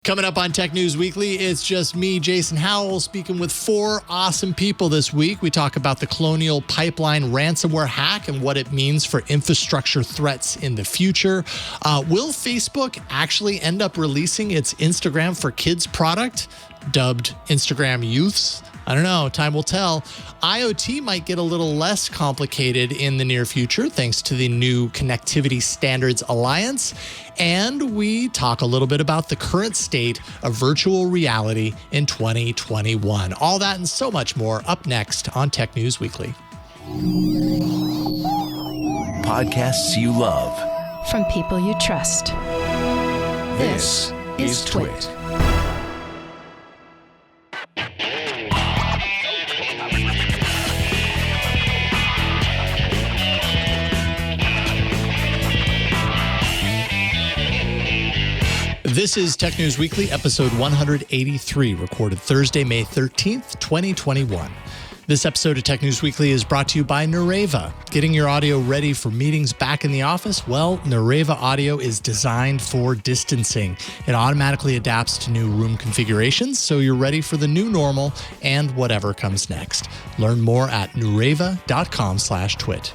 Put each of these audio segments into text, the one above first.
Coming up on Tech News Weekly, it's just me, Jason Howell, speaking with four awesome people this week. We talk about the Colonial Pipeline ransomware hack and what it means for infrastructure threats in the future. Will Facebook actually end up releasing its Instagram for Kids product, dubbed Instagram Youths? I don't know. Time will tell. IoT might get a little less complicated in the near future thanks to the new Connectivity Standards Alliance. And we talk a little bit about the current state of virtual reality in 2021. All that and so much more up next on Tech News Weekly. Podcasts you love. From people you trust. This is TWiT. This is Tech News Weekly, episode 183, recorded Thursday, May 13th, 2021. This episode of Tech News Weekly is brought to you by NAREVA. Getting your audio ready for meetings back in the office? Well, NAREVA audio is designed for distancing. It automatically adapts to new room configurations, so you're ready for the new normal and whatever comes next. Learn more at nareva.com/twit.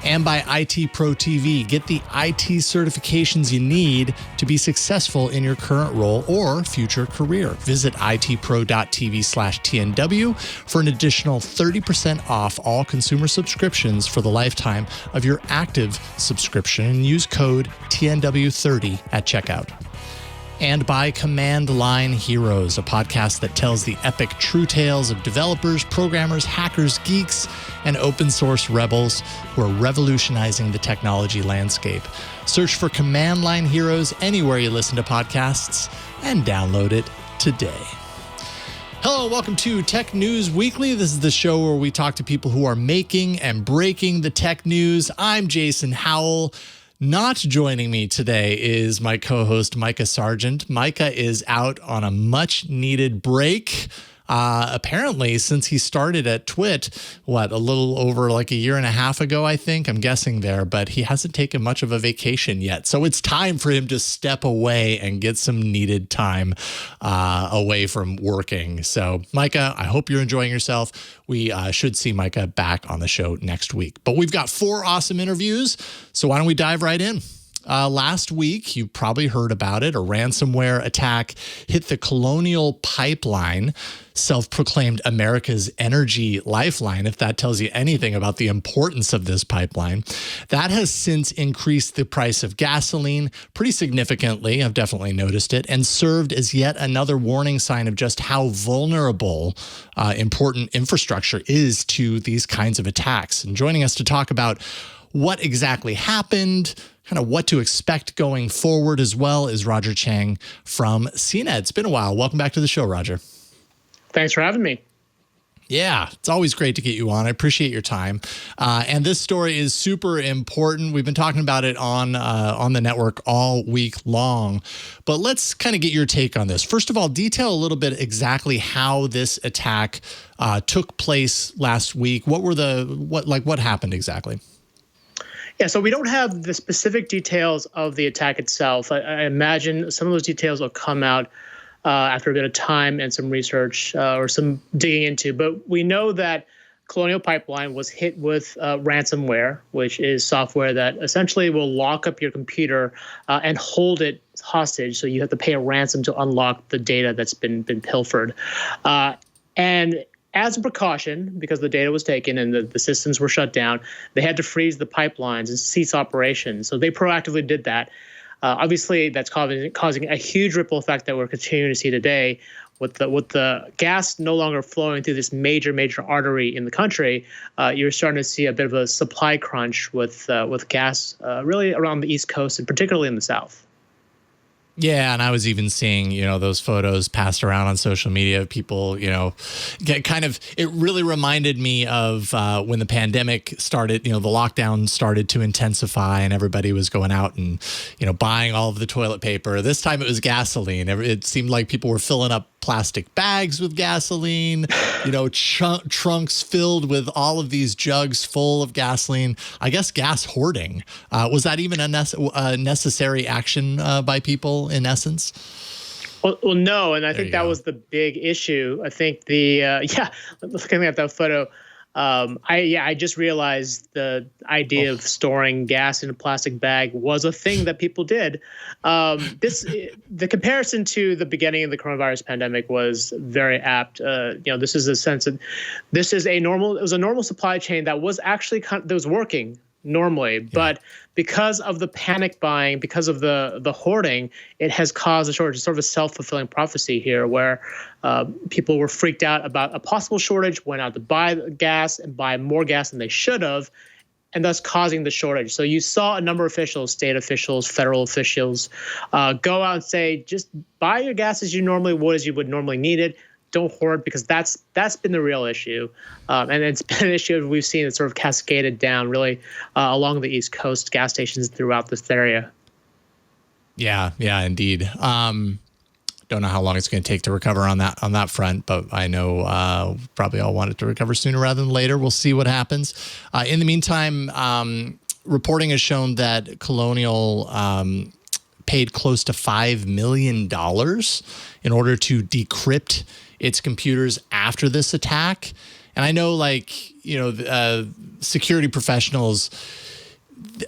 And by ItsProTV. Get the IT certifications you need to be successful in your current role or future career. Visit itpro.tv/TNW for an additional 30% off all consumer subscriptions for the lifetime of your active subscription, and use code TNW30 at checkout. And by Command Line Heroes, a podcast that tells the epic true tales of developers, programmers, hackers, geeks, and open source rebels who are revolutionizing the technology landscape. Search for Command Line Heroes anywhere you listen to podcasts and download it today. Hello, welcome to Tech News Weekly. This is the show where we talk to people who are making and breaking the tech news. I'm Jason Howell. Not joining me today is my co-host, Micah Sargent. Micah is out on a much-needed break. Apparently, since he started at TWiT, a little over like a year and a half ago, I think, I'm guessing there, but he hasn't taken much of a vacation yet. So it's time for him to step away and get some needed time away from working. So Micah, I hope you're enjoying yourself. We should see Micah back on the show next week. But we've got four awesome interviews, so why don't we dive right in? Last week, you probably heard about it. A ransomware attack hit the Colonial Pipeline, self-proclaimed America's energy lifeline, if that tells you anything about the importance of this pipeline. That has since increased the price of gasoline pretty significantly. I've definitely noticed it, and served as yet another warning sign of just how vulnerable important infrastructure is to these kinds of attacks. And joining us to talk about what exactly happened, kind of what to expect going forward as well, is Roger Cheng from CNET. It's been a while. Welcome back to the show, Roger. Thanks for having me. Yeah, it's always great to get you on. I appreciate your time. And this story is super important. We've been talking about it on the network all week long. But let's kind of get your take on this. First of all, detail a little bit exactly how this attack took place last week. What happened exactly? Yeah, so we don't have the specific details of the attack itself. I imagine some of those details will come out after a bit of time and some research or some digging into. But we know that Colonial Pipeline was hit with ransomware, which is software that essentially will lock up your computer and hold it hostage. So you have to pay a ransom to unlock the data that's been pilfered. And as a precaution, because the data was taken and the systems were shut down, they had to freeze the pipelines and cease operations. So they proactively did that. Obviously, that's causing a huge ripple effect that we're continuing to see today. With the gas no longer flowing through this major artery in the country, you're starting to see a bit of a supply crunch with gas really around the East Coast and particularly in the South. Yeah, and I was even seeing, those photos passed around on social media of people, get kind of, it really reminded me of when the pandemic started, the lockdown started to intensify and everybody was going out and, buying all of the toilet paper. This time it was gasoline. It seemed like people were filling up plastic bags with gasoline, trunks filled with all of these jugs full of gasoline. I guess gas hoarding. Was that even a necessary action by people in essence? Well, no, and I think that was the big issue. I think looking at that photo, I just realized the idea of storing gas in a plastic bag was a thing that people did. The comparison to the beginning of the coronavirus pandemic was very apt. This is a sense that it was a normal supply chain that was actually that was working normally, but because of the panic buying, because of the hoarding, it has caused a shortage. It's sort of a self-fulfilling prophecy here, where people were freaked out about a possible shortage, went out to buy gas and buy more gas than they should have, and thus causing the shortage. So you saw a number of officials, state officials, federal officials, go out and say, just buy your gas as you normally would, as you would normally need it. Don't hoard, because that's been the real issue. And it's been an issue we've seen it sort of cascaded down really along the East Coast, gas stations throughout this area. Yeah, indeed. Don't know how long it's going to take to recover on that front, but I know probably all want it to recover sooner rather than later. We'll see what happens. In the meantime, reporting has shown that Colonial paid close to $5 million in order to decrypt its computers after this attack. And I know, security professionals,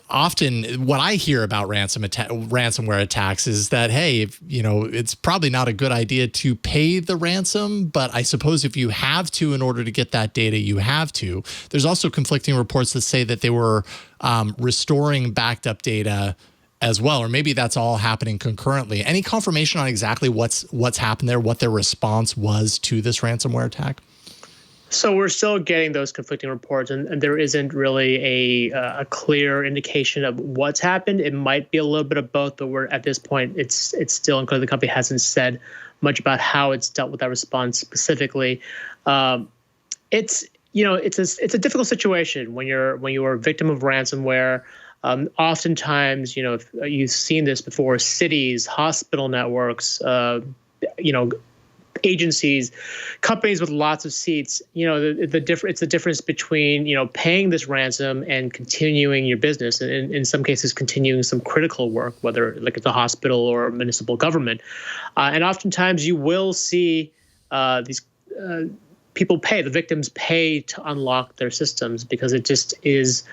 often what I hear about ransomware attacks is that, hey, it's probably not a good idea to pay the ransom, but I suppose if you have to in order to get that data, you have to. There's also conflicting reports that say that they were restoring backed up data as well, or maybe that's all happening concurrently. Any confirmation on exactly what's happened there, what their response was to this ransomware attack? So we're still getting those conflicting reports, and there isn't really a clear indication of what's happened. It might be a little bit of both, but we're at this point, it's still unclear. The company hasn't said much about how it's dealt with that response specifically. It's a difficult situation when you are a victim of ransomware. Oftentimes, if you've seen this before, cities, hospital networks, agencies, companies with lots of seats, it's the difference between, paying this ransom and continuing your business, and in some cases continuing some critical work, whether like it's a hospital or municipal government. And oftentimes you will see these people pay, the victims pay to unlock their systems, because it just is,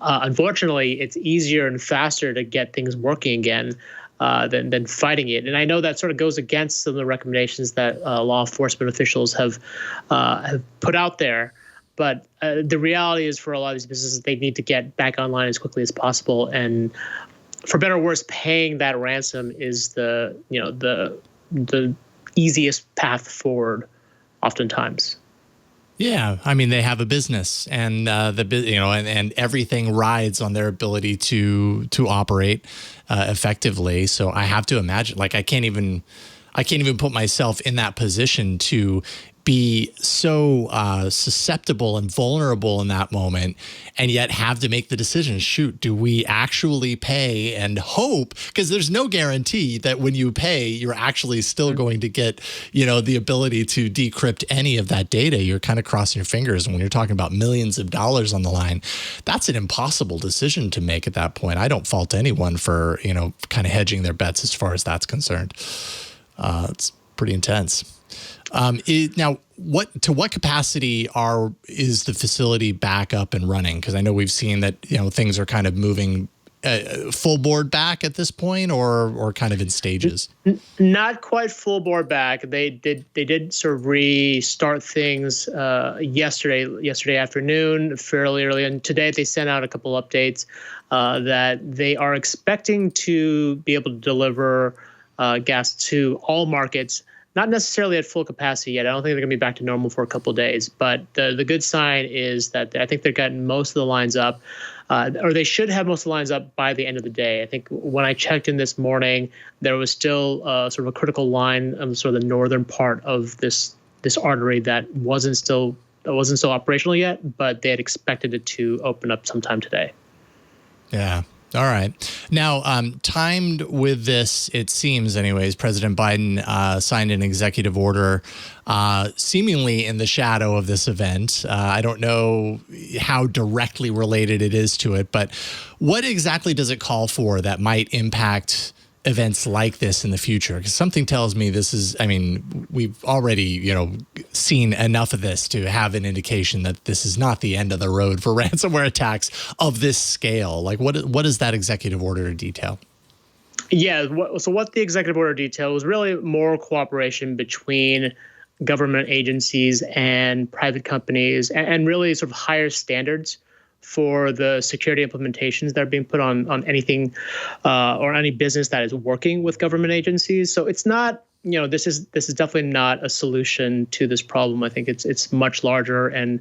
unfortunately, it's easier and faster to get things working again than fighting it. And I know that sort of goes against some of the recommendations that law enforcement officials have put out there. But the reality is, for a lot of these businesses, they need to get back online as quickly as possible. And for better or worse, paying that ransom is the easiest path forward, oftentimes. Yeah, I mean, they have a business, and and everything rides on their ability to operate effectively. So I have to imagine, I can't even put myself in that position to be so susceptible and vulnerable in that moment, and yet have to make the decision, shoot, do we actually pay and hope? Because there's no guarantee that when you pay, you're actually still going to get, the ability to decrypt any of that data. You're kind of crossing your fingers. And when you're talking about millions of dollars on the line, that's an impossible decision to make at that point. I don't fault anyone for, kind of hedging their bets as far as that's concerned. It's pretty intense. Now, to what capacity is the facility back up and running? Because I know we've seen that things are kind of moving full board back at this point, or kind of in stages. Not quite full board back. They did sort of restart things yesterday afternoon, fairly early, and today they sent out a couple updates that they are expecting to be able to deliver gas to all markets. Not necessarily at full capacity yet. I don't think they're going to be back to normal for a couple of days. But the good sign is that I think they're getting most of the lines up, or they should have most of the lines up by the end of the day. I think when I checked in this morning, there was still sort of a critical line on sort of the northern part of this artery that wasn't still operational yet, but they had expected it to open up sometime today. Yeah. All right. Now, timed with this, it seems anyways, President Biden signed an executive order seemingly in the shadow of this event. I don't know how directly related it is to it, but what exactly does it call for that might impact events like this in the future? Because something tells me this is, I mean, we've already, seen enough of this to have an indication that this is not the end of the road for ransomware attacks of this scale. Like, what is that executive order detail? Yeah, so what the executive order detailed was really more cooperation between government agencies and private companies, and really sort of higher standards for the security implementations that are being put on anything or any business that is working with government agencies. So it's not, this is definitely not a solution to this problem. I think it's much larger, and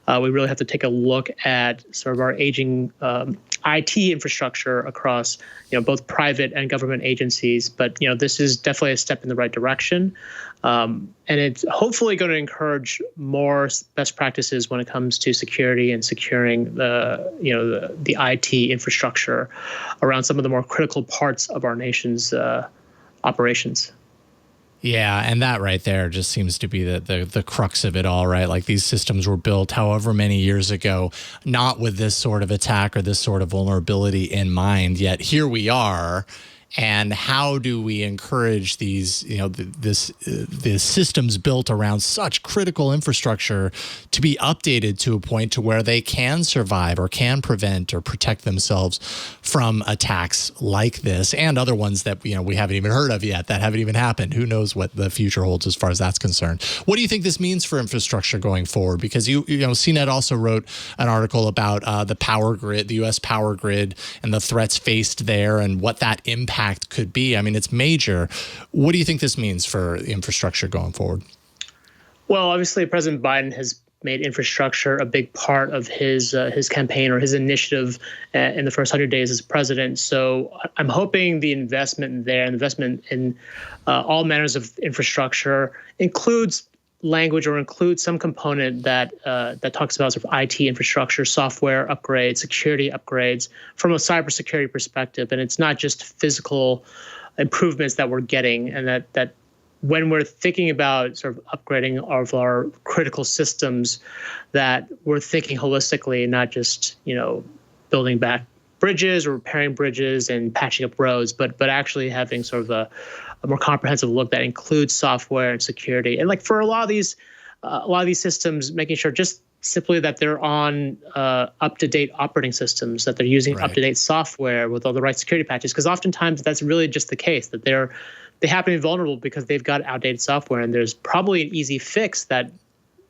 we really have to take a look at sort of our aging IT infrastructure across both private and government agencies. But this is definitely a step in the right direction, and it's hopefully going to encourage more best practices when it comes to security and securing the IT infrastructure around some of the more critical parts of our nation's operations. Yeah, and that right there just seems to be the crux of it all, right? Like, these systems were built however many years ago, not with this sort of attack or this sort of vulnerability in mind, yet here we are. And how do we encourage these, the systems built around such critical infrastructure to be updated to a point to where they can survive or can prevent or protect themselves from attacks like this and other ones that, we haven't even heard of yet, that haven't even happened. Who knows what the future holds as far as that's concerned. What do you think this means for infrastructure going forward? Because CNET also wrote an article about the power grid, the U.S. power grid, and the threats faced there and what that impact could be. I mean, it's major. What do you think this means for infrastructure going forward? Well, obviously, President Biden has made infrastructure a big part of his campaign or his initiative in the first 100 days as president. So I'm hoping the investment there, investment in all manners of infrastructure, includes language or includes some component that talks about sort of IT infrastructure, software upgrades, security upgrades from a cybersecurity perspective. And it's not just physical improvements that we're getting, and that when we're thinking about sort of upgrading of our critical systems, that we're thinking holistically, not just, building back bridges or repairing bridges and patching up roads, but actually having sort of a more comprehensive look that includes software and security. And like for a lot of these systems, making sure just simply that they're on up-to-date operating systems, that they're using up-to-date software with all the right security patches. Because oftentimes that's really just the case, that they happen to be vulnerable because they've got outdated software, and there's probably an easy fix that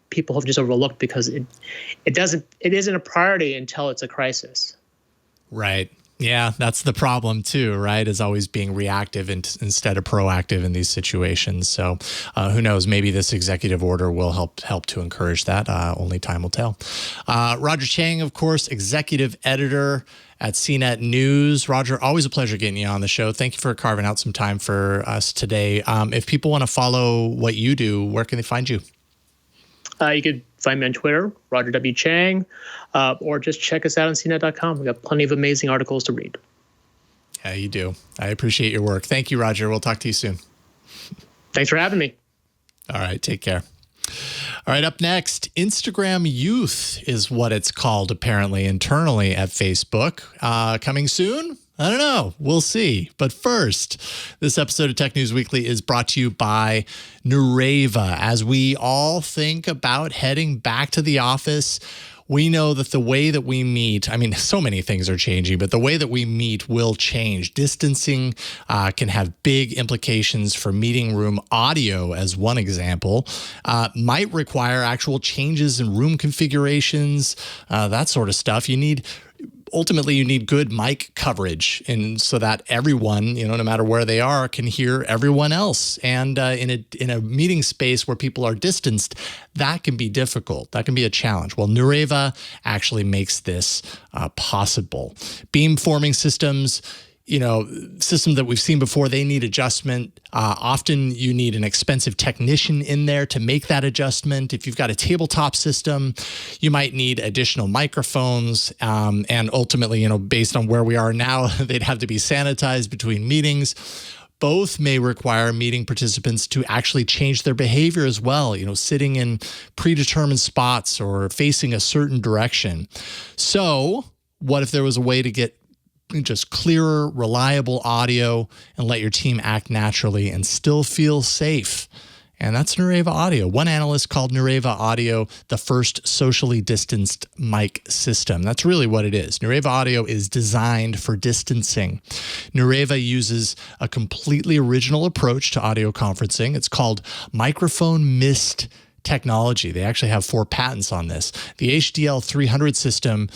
people have just overlooked because it isn't a priority until it's a crisis. Right. Yeah, that's the problem too, right? Is always being reactive instead of proactive in these situations. So who knows? Maybe this executive order will help to encourage that. Only time will tell. Roger Cheng, of course, executive editor at CNET News. Roger, always a pleasure getting you on the show. Thank you for carving out some time for us today. If people want to follow what you do, where can they find you? You could find me on Twitter, Roger W. Cheng, or just check us out on CNET.com. We've got plenty of amazing articles to read. Yeah, you do. I appreciate your work. Thank you, Roger. We'll talk to you soon. Thanks for having me. All right, take care. All right, up next, Instagram Youth is what it's called apparently internally at Facebook. Coming soon? I don't know. We'll see. But first, this episode of Tech News Weekly is brought to you by NAREVA. As we all think about heading back to the office, we know that the way that we meet, I mean, so many things are changing, but the way that we meet will change. Distancing can have big implications for meeting room audio, as one example. Might require actual changes in room configurations, that sort of stuff. Ultimately, you need good mic coverage, and so that everyone, no matter where they are, can hear everyone else. And in a meeting space where people are distanced, that can be difficult. That can be a challenge. Well, NAREVA actually makes this possible. Beamforming systems, systems that we've seen before, they need adjustment. Often you need an expensive technician in there to make that adjustment. If you've got a tabletop system, you might need additional microphones. And ultimately, based on where we are now, they'd have to be sanitized between meetings. Both may require meeting participants to actually change their behavior as well, sitting in predetermined spots or facing a certain direction. So what if there was a way to get just clearer, reliable audio and let your team act naturally and still feel safe. And that's NAREVA Audio. One analyst called NAREVA Audio the first socially distanced mic system. That's really what it is. NAREVA Audio is designed for distancing. NAREVA uses a completely original approach to audio conferencing. It's called microphone mist technology. They actually have 4 patents on this. The HDL 300 system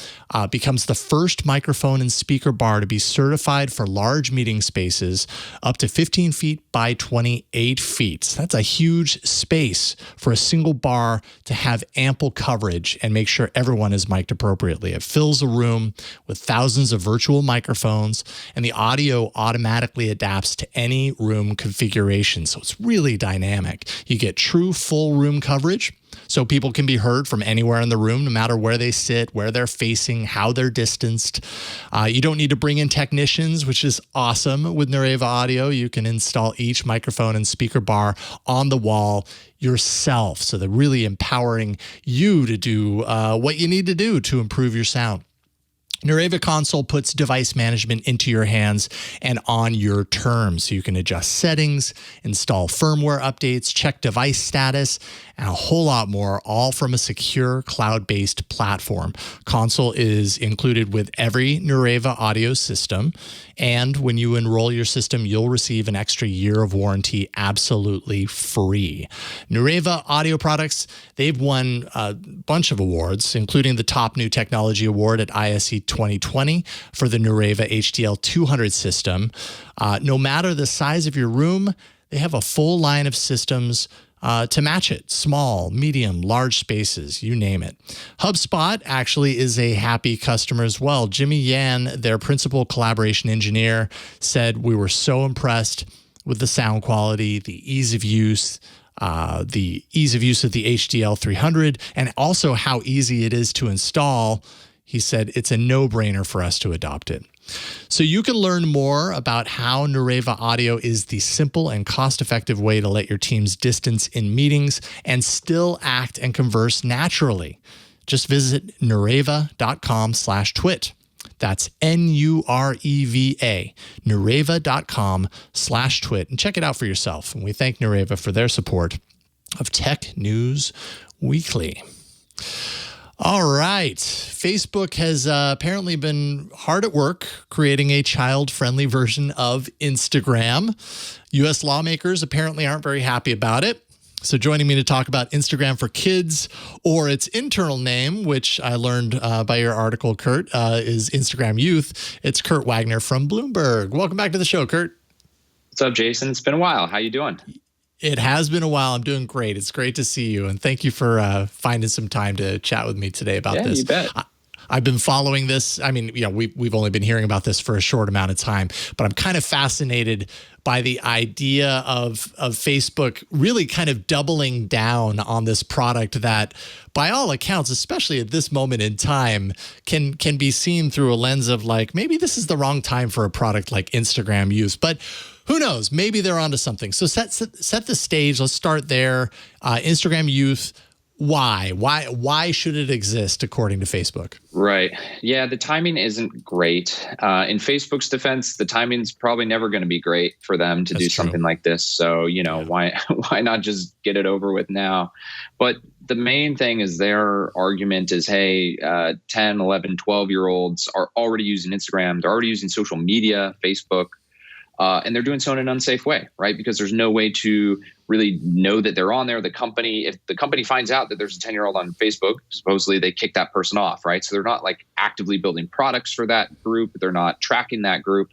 becomes the first microphone and speaker bar to be certified for large meeting spaces up to 15 feet by 28 feet. That's a huge space for a single bar to have ample coverage and make sure everyone is mic'd appropriately. It fills a room with thousands of virtual microphones, and the audio automatically adapts to any room configuration. So it's really dynamic. You get true full room coverage, so people can be heard from anywhere in the room, no matter where they sit, where they're facing, how they're distanced. You don't need to bring in technicians, which is awesome. With NAREVA Audio, you can install each microphone and speaker bar on the wall yourself. So they're really empowering you to do what you need to do to improve your sound. NAREVA Console puts device management into your hands and on your terms. So you can adjust settings, install firmware updates, check device status, and a whole lot more, all from a secure cloud-based platform. Console is included with every NAREVA Audio system. And when you enroll your system, you'll receive an extra year of warranty absolutely free. NAREVA Audio products, they've won a bunch of awards, including the top new technology award at ISE 2020 for the NAREVA HDL 200 system. No matter the size of your room, they have a full line of systems to match it. Small, medium, large spaces, you name it. HubSpot actually is a happy customer as well. Jimmy Yan, their principal collaboration engineer, said, "We were so impressed with the sound quality, the ease of use of the HDL 300, and also how easy it is to install." He said, "It's a no-brainer for us to adopt it." So you can learn more about how NAREVA Audio is the simple and cost-effective way to let your teams distance in meetings and still act and converse naturally. Just visit nareva.com/twit. That's NUREVA, nareva.com/twit, and check it out for yourself. And we thank NAREVA for their support of Tech News Weekly. All right. Facebook has apparently been hard at work creating a child-friendly version of Instagram. U.S. lawmakers apparently aren't very happy about it. So joining me to talk about Instagram for Kids, or its internal name, which I learned by your article, Kurt, is Instagram Youth. It's Kurt Wagner from Bloomberg. Welcome back to the show, Kurt. What's up, Jason? It's been a while. How you doing? It has been a while. I'm doing great. It's great to see you. And thank you for finding some time to chat with me today about this. You bet. I've been following this. I mean, we've only been hearing about this for a short amount of time, but I'm kind of fascinated by the idea of Facebook really kind of doubling down on this product that, by all accounts, especially at this moment in time, can be seen through a lens of like, maybe this is the wrong time for a product like Instagram Youth. But who knows? Maybe they're onto something. So set the stage. Let's start there. Instagram Youth. Why should it exist according to Facebook? Right. Yeah, the timing isn't great. In Facebook's defense, the timing's probably never going to be great for them to do something like this. So, why not just get it over with now? But the main thing is their argument is, hey, 10, 11, 12-year-olds are already using Instagram. They're already using social media, Facebook. And they're doing so in an unsafe way, right? Because there's no way to really know that they're on there. If the company finds out that there's a 10-year-old on Facebook, supposedly they kick that person off, right? So they're not like actively building products for that group. They're not tracking that group.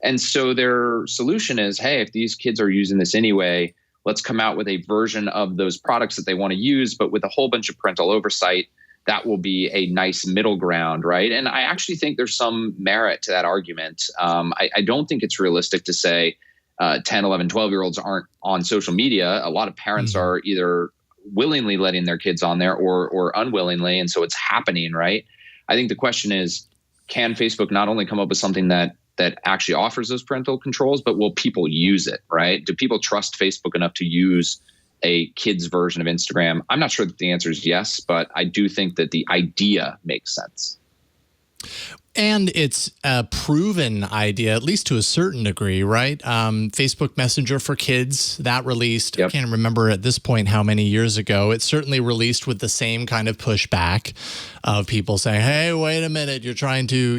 And so their solution is, hey, if these kids are using this anyway, let's come out with a version of those products that they want to use, but with a whole bunch of parental oversight. That will be a nice middle ground, right? And I actually think there's some merit to that argument. I don't think it's realistic to say 10, 11, 12-year-olds aren't on social media. A lot of parents are either willingly letting their kids on there or unwillingly, and so it's happening, right? I think the question is, can Facebook not only come up with something that actually offers those parental controls, but will people use it, right? Do people trust Facebook enough to use a kid's version of Instagram? I'm not sure that the answer is yes, but I do think that the idea makes sense. And it's a proven idea, at least to a certain degree, right? Facebook Messenger for Kids, that released, I can't remember at this point how many years ago. It certainly released with the same kind of pushback of people saying, hey, wait a minute, you're trying to,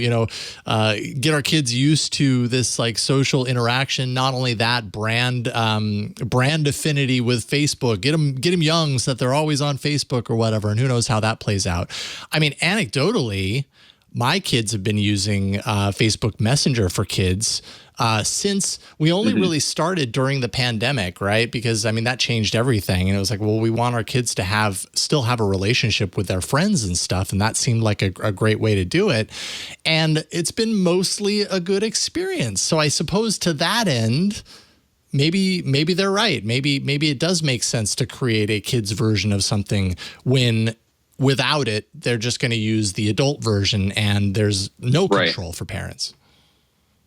get our kids used to this like social interaction. Not only that, brand affinity with Facebook. Get them young so that they're always on Facebook or whatever. And who knows how that plays out. I mean, anecdotally, my kids have been using Facebook Messenger for Kids since we only really started during the pandemic, right? Because, I mean, that changed everything. And it was like, well, we want our kids to still have a relationship with their friends and stuff. And that seemed like a great way to do it. And it's been mostly a good experience. So I suppose to that end, maybe they're right. Maybe it does make sense to create a kids version of something when without it, they're just going to use the adult version and there's no control for parents.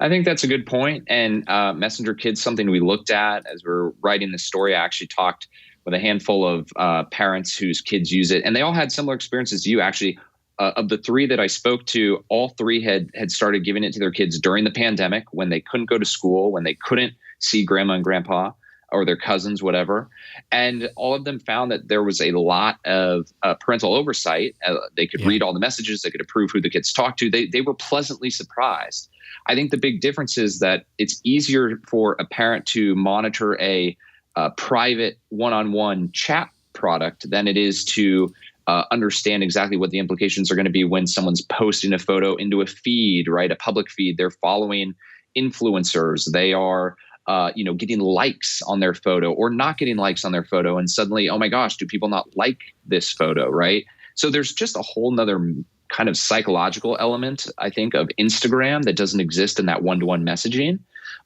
I think that's a good point. And Messenger Kids, something we looked at as we're writing this story. I actually talked with a handful of parents whose kids use it, and they all had similar experiences to you. Actually, of the three that I spoke to, all three had started giving it to their kids during the pandemic when they couldn't go to school, when they couldn't see grandma and grandpa or their cousins, whatever. And all of them found that there was a lot of parental oversight. They could read all the messages. They could approve who the kids talked to. They were pleasantly surprised. I think the big difference is that it's easier for a parent to monitor a private one-on-one chat product than it is to understand exactly what the implications are going to be when someone's posting a photo into a feed, right? A public feed. They're following influencers. They are getting likes on their photo or not getting likes on their photo. And suddenly, oh my gosh, do people not like this photo, right? So there's just a whole nother kind of psychological element, I think, of Instagram that doesn't exist in that one-to-one messaging.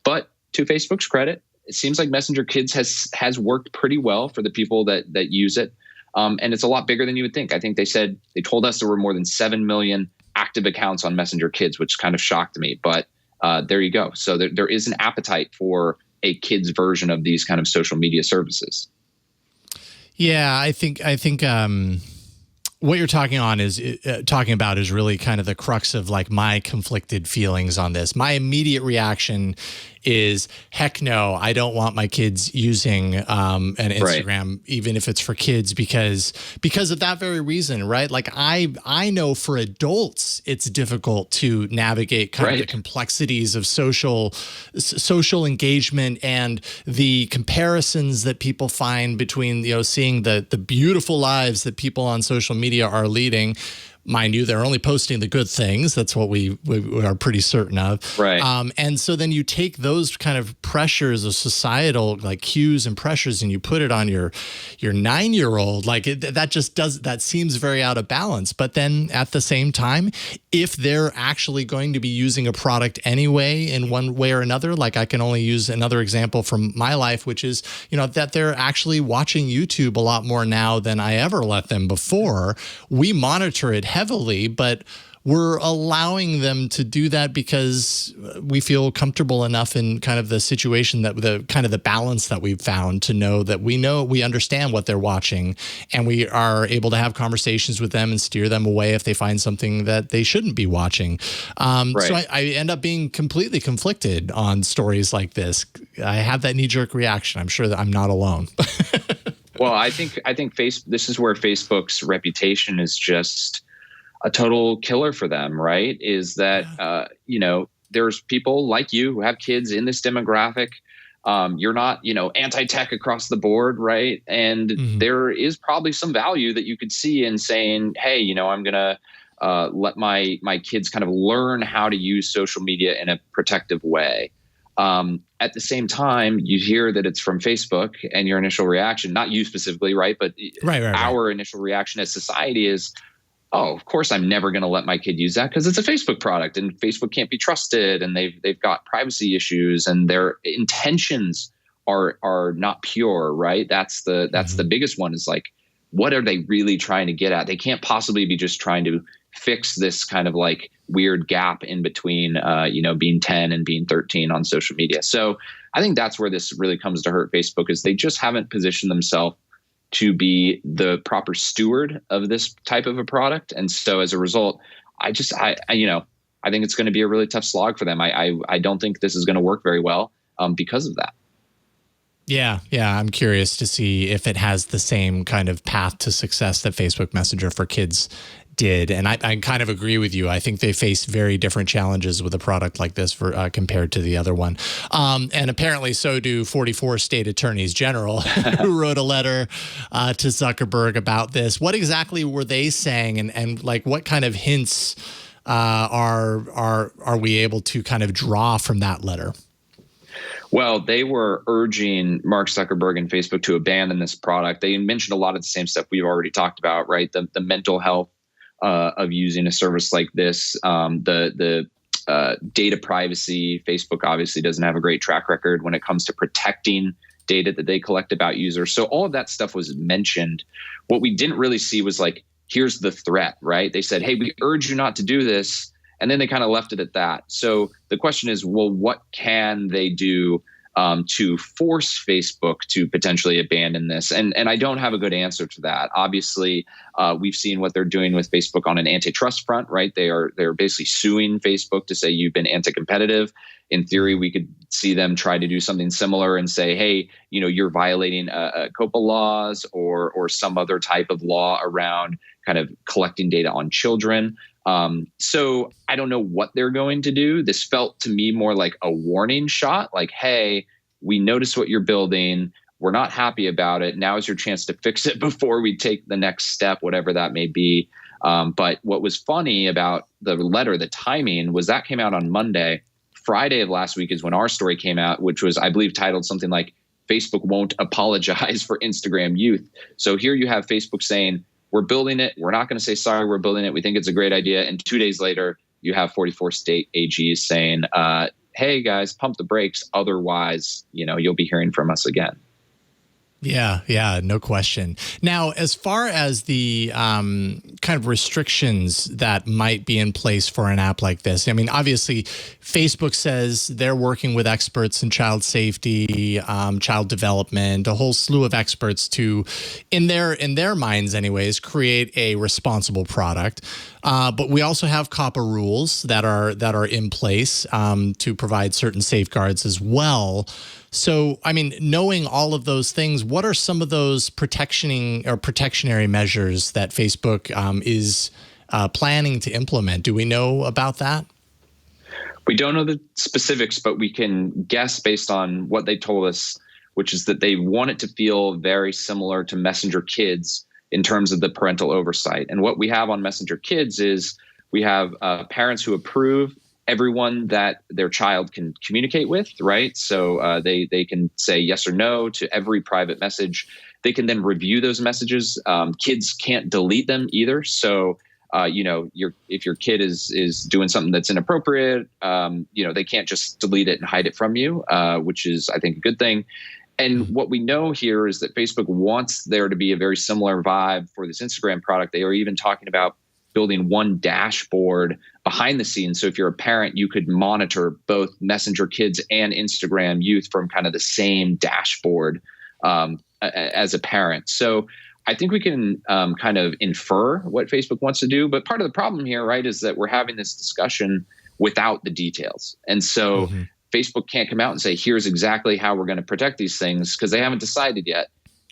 But to Facebook's credit, it seems like Messenger Kids has worked pretty well for the people that use it. And it's a lot bigger than you would think. I think they told us there were more than 7 million active accounts on Messenger Kids, which kind of shocked me. But there you go. So there is an appetite for a kids version of these kind of social media services. Yeah, I think what you're talking about is really kind of the crux of like my conflicted feelings on this. My immediate reaction is, heck no, I don't want my kids using an Instagram, even if it's for kids, because of that very reason, right? Like I know for adults, it's difficult to navigate kind of the complexities of social engagement and the comparisons that people find between, seeing the beautiful lives that people on social media are leading. Mind you, they're only posting the good things. That's what we are pretty certain of. Right. And so then you take those kind of pressures of societal like cues and pressures and you put it on your 9-year-old. Like that seems very out of balance. But then at the same time, if they're actually going to be using a product anyway in one way or another, like I can only use another example from my life, which is, that they're actually watching YouTube a lot more now than I ever let them before. We monitor it heavily, but we're allowing them to do that because we feel comfortable enough in kind of the situation that the balance that we've found to know that we understand what they're watching and we are able to have conversations with them and steer them away if they find something that they shouldn't be watching. So I end up being completely conflicted on stories like this. I have that knee-jerk reaction. I'm sure that I'm not alone. Well, I think this is where Facebook's reputation is just a total killer for them, right? Is that, there's people like you who have kids in this demographic. You're not, anti-tech across the board, right? And there is probably some value that you could see in saying, hey, I'm going to let my kids kind of learn how to use social media in a protective way. At the same time, you hear that it's from Facebook and your initial reaction, not you specifically, right? But our initial reaction as society is, oh, of course, I'm never going to let my kid use that because it's a Facebook product and Facebook can't be trusted and they've got privacy issues and their intentions are not pure, right? That's the biggest one is like, what are they really trying to get at? They can't possibly be just trying to fix this kind of like weird gap in between, being 10 and being 13 on social media. So I think that's where this really comes to hurt Facebook is they just haven't positioned themselves to be the proper steward of this type of a product. And so as a result, I I think it's going to be a really tough slog for them. I don't think this is going to work very well because of that. Yeah. I'm curious to see if it has the same kind of path to success that Facebook Messenger for Kids did. And I kind of agree with you. I think they face very different challenges with a product like this compared to the other one. And apparently so do 44 state attorneys general who wrote a letter to Zuckerberg about this. What exactly were they saying? And like, what kind of hints are we able to kind of draw from that letter? Well, they were urging Mark Zuckerberg and Facebook to abandon this product. They mentioned a lot of the same stuff we've already talked about, right? The mental health of using a service like this, the data privacy. Facebook obviously doesn't have a great track record when it comes to protecting data that they collect about users. So all of that stuff was mentioned. What we didn't really see was like, here's the threat, right? They said, hey, we urge you not to do this. And then they kind of left it at that. So the question is, well, what can they do to force Facebook to potentially abandon this? And I don't have a good answer to that. Obviously, we've seen what they're doing with Facebook on an antitrust front, right? They're basically suing Facebook to say you've been anti-competitive. In theory, we could see them try to do something similar and say, hey, you're violating COPPA laws or some other type of law around kind of collecting data on children. So I don't know what they're going to do. This felt to me more like a warning shot, like, hey, we noticed what you're building. We're not happy about it. Now is your chance to fix it before we take the next step, whatever that may be. But what was funny about the letter, the timing, was that came out on Monday. Friday of last week is when our story came out, which was, I believe, titled something like Facebook won't apologize for Instagram youth. So here you have Facebook saying, we're building it. We're not going to say, sorry, we're building it. We think it's a great idea. And 2 days later, you have 44 state AGs saying, hey, guys, pump the brakes. Otherwise, you'll be hearing from us again. Yeah, no question. Now, as far as the kind of restrictions that might be in place for an app like this, I mean, obviously, Facebook says they're working with experts in child safety, child development, a whole slew of experts to, in their minds anyways, create a responsible product. But we also have COPPA rules that are in place to provide certain safeguards as well. So, I mean, knowing all of those things, what are some of those protectionary measures that Facebook is planning to implement? Do we know about that? We don't know the specifics, but we can guess based on what they told us, which is that they want it to feel very similar to Messenger Kids in terms of the parental oversight. And what we have on Messenger Kids is we have parents who approve everyone that their child can communicate with, right? So they can say yes or no to every private message. They can then review those messages. Kids can't delete them either. So if your kid is doing something that's inappropriate, they can't just delete it and hide it from you, which is, I think, a good thing. And what we know here is that Facebook wants there to be a very similar vibe for this Instagram product. They are even talking about building one dashboard behind the scenes. So if you're a parent, you could monitor both Messenger Kids and Instagram Youth from kind of the same dashboard as a parent. So I think we can kind of infer what Facebook wants to do. But part of the problem here, right, is that we're having this discussion without the details. And so Facebook can't come out and say, here's exactly how we're going to protect these things, because they haven't decided yet.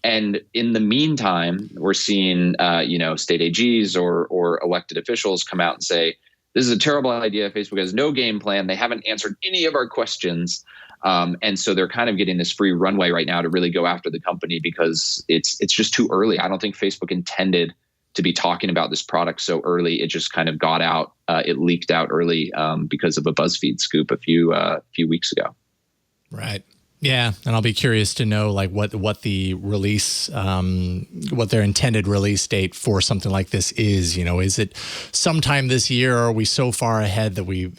And in the meantime, we're seeing, state AGs or elected officials come out and say, this is a terrible idea. Facebook has no game plan. They haven't answered any of our questions. And so they're kind of getting this free runway right now to really go after the company because it's just too early. I don't think Facebook intended to be talking about this product so early. It just kind of got out. It leaked out early because of a BuzzFeed scoop a few weeks ago. Right. Yeah, and I'll be curious to know like what the release, what their intended release date for something like this is. Is it sometime this year, or are we so far ahead that we,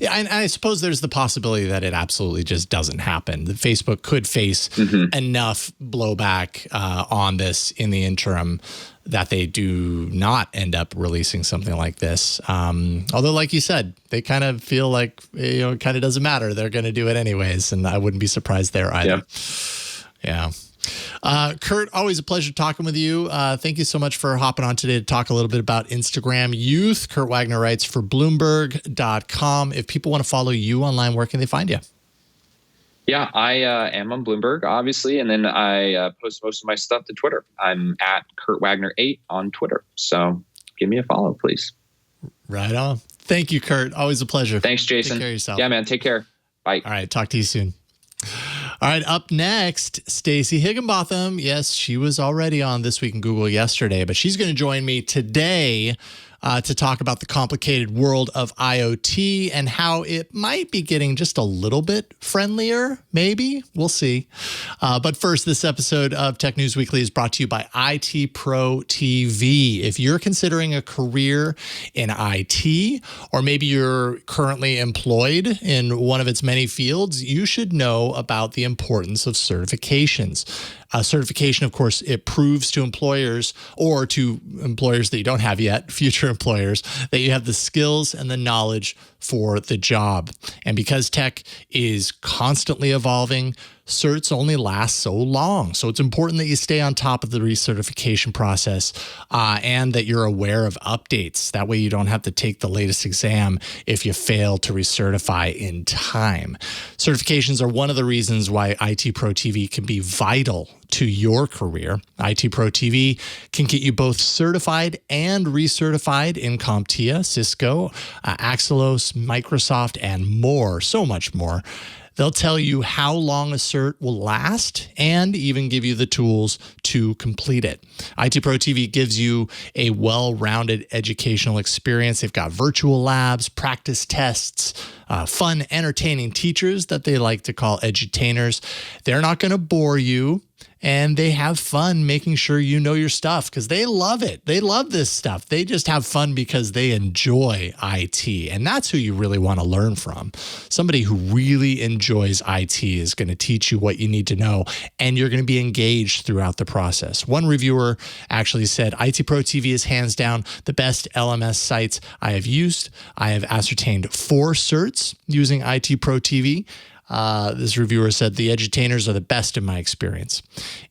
I suppose there's the possibility that it absolutely just doesn't happen. That Facebook could face enough blowback on this in the interim that they do not end up releasing something like this. Although, like you said, they kind of feel like, it kind of doesn't matter. They're going to do it anyways. And I wouldn't be surprised there either. Yeah. Kurt, always a pleasure talking with you. Thank you so much for hopping on today to talk a little bit about Instagram youth. Kurt Wagner writes for Bloomberg.com. If people want to follow you online, where can they find you? Yeah, I am on Bloomberg, obviously, and then I post most of my stuff to Twitter. I'm at Kurt Wagner 8 on Twitter. So give me a follow, please. Right on. Thank you, Kurt. Always a pleasure. Thanks, Jason. Take care of yourself. Yeah, man. Take care. Bye. All right. Talk to you soon. All right. Up next, Stacey Higginbotham. Yes, she was already on This Week in Google yesterday, but she's going to join me today to talk about the complicated world of IoT and how it might be getting just a little bit friendlier, maybe. We'll see. But first, this episode of Tech News Weekly is brought to you by ItsProTV. If you're considering a career in IT, or maybe you're currently employed in one of its many fields, you should know about the importance of certifications. Certification, of course, it proves to employers or to employers that you don't have yet, future employers, that you have the skills and the knowledge for the job. And because tech is constantly evolving, certs only last so long. So it's important that you stay on top of the recertification process and that you're aware of updates. That way you don't have to take the latest exam if you fail to recertify in time. Certifications are one of the reasons why ItsProTV can be vital to your career. ItsProTV can get you both certified and recertified in CompTIA, Cisco, Axelos, Microsoft, and more, so much more. They'll tell you how long a cert will last and even give you the tools to complete it. ItsProTV gives you a well-rounded educational experience. They've got virtual labs, practice tests, fun, entertaining teachers that they like to call edutainers. They're not going to bore you. And they have fun making sure you know your stuff because they love it. They love this stuff. They just have fun because they enjoy IT. And that's who you really want to learn from. Somebody who really enjoys IT is going to teach you what you need to know, and you're going to be engaged throughout the process. One reviewer actually said, ItsProTV is hands down the best LMS sites I have used. I have ascertained 4 certs using ItsProTV. This reviewer said the edutainers are the best in my experience.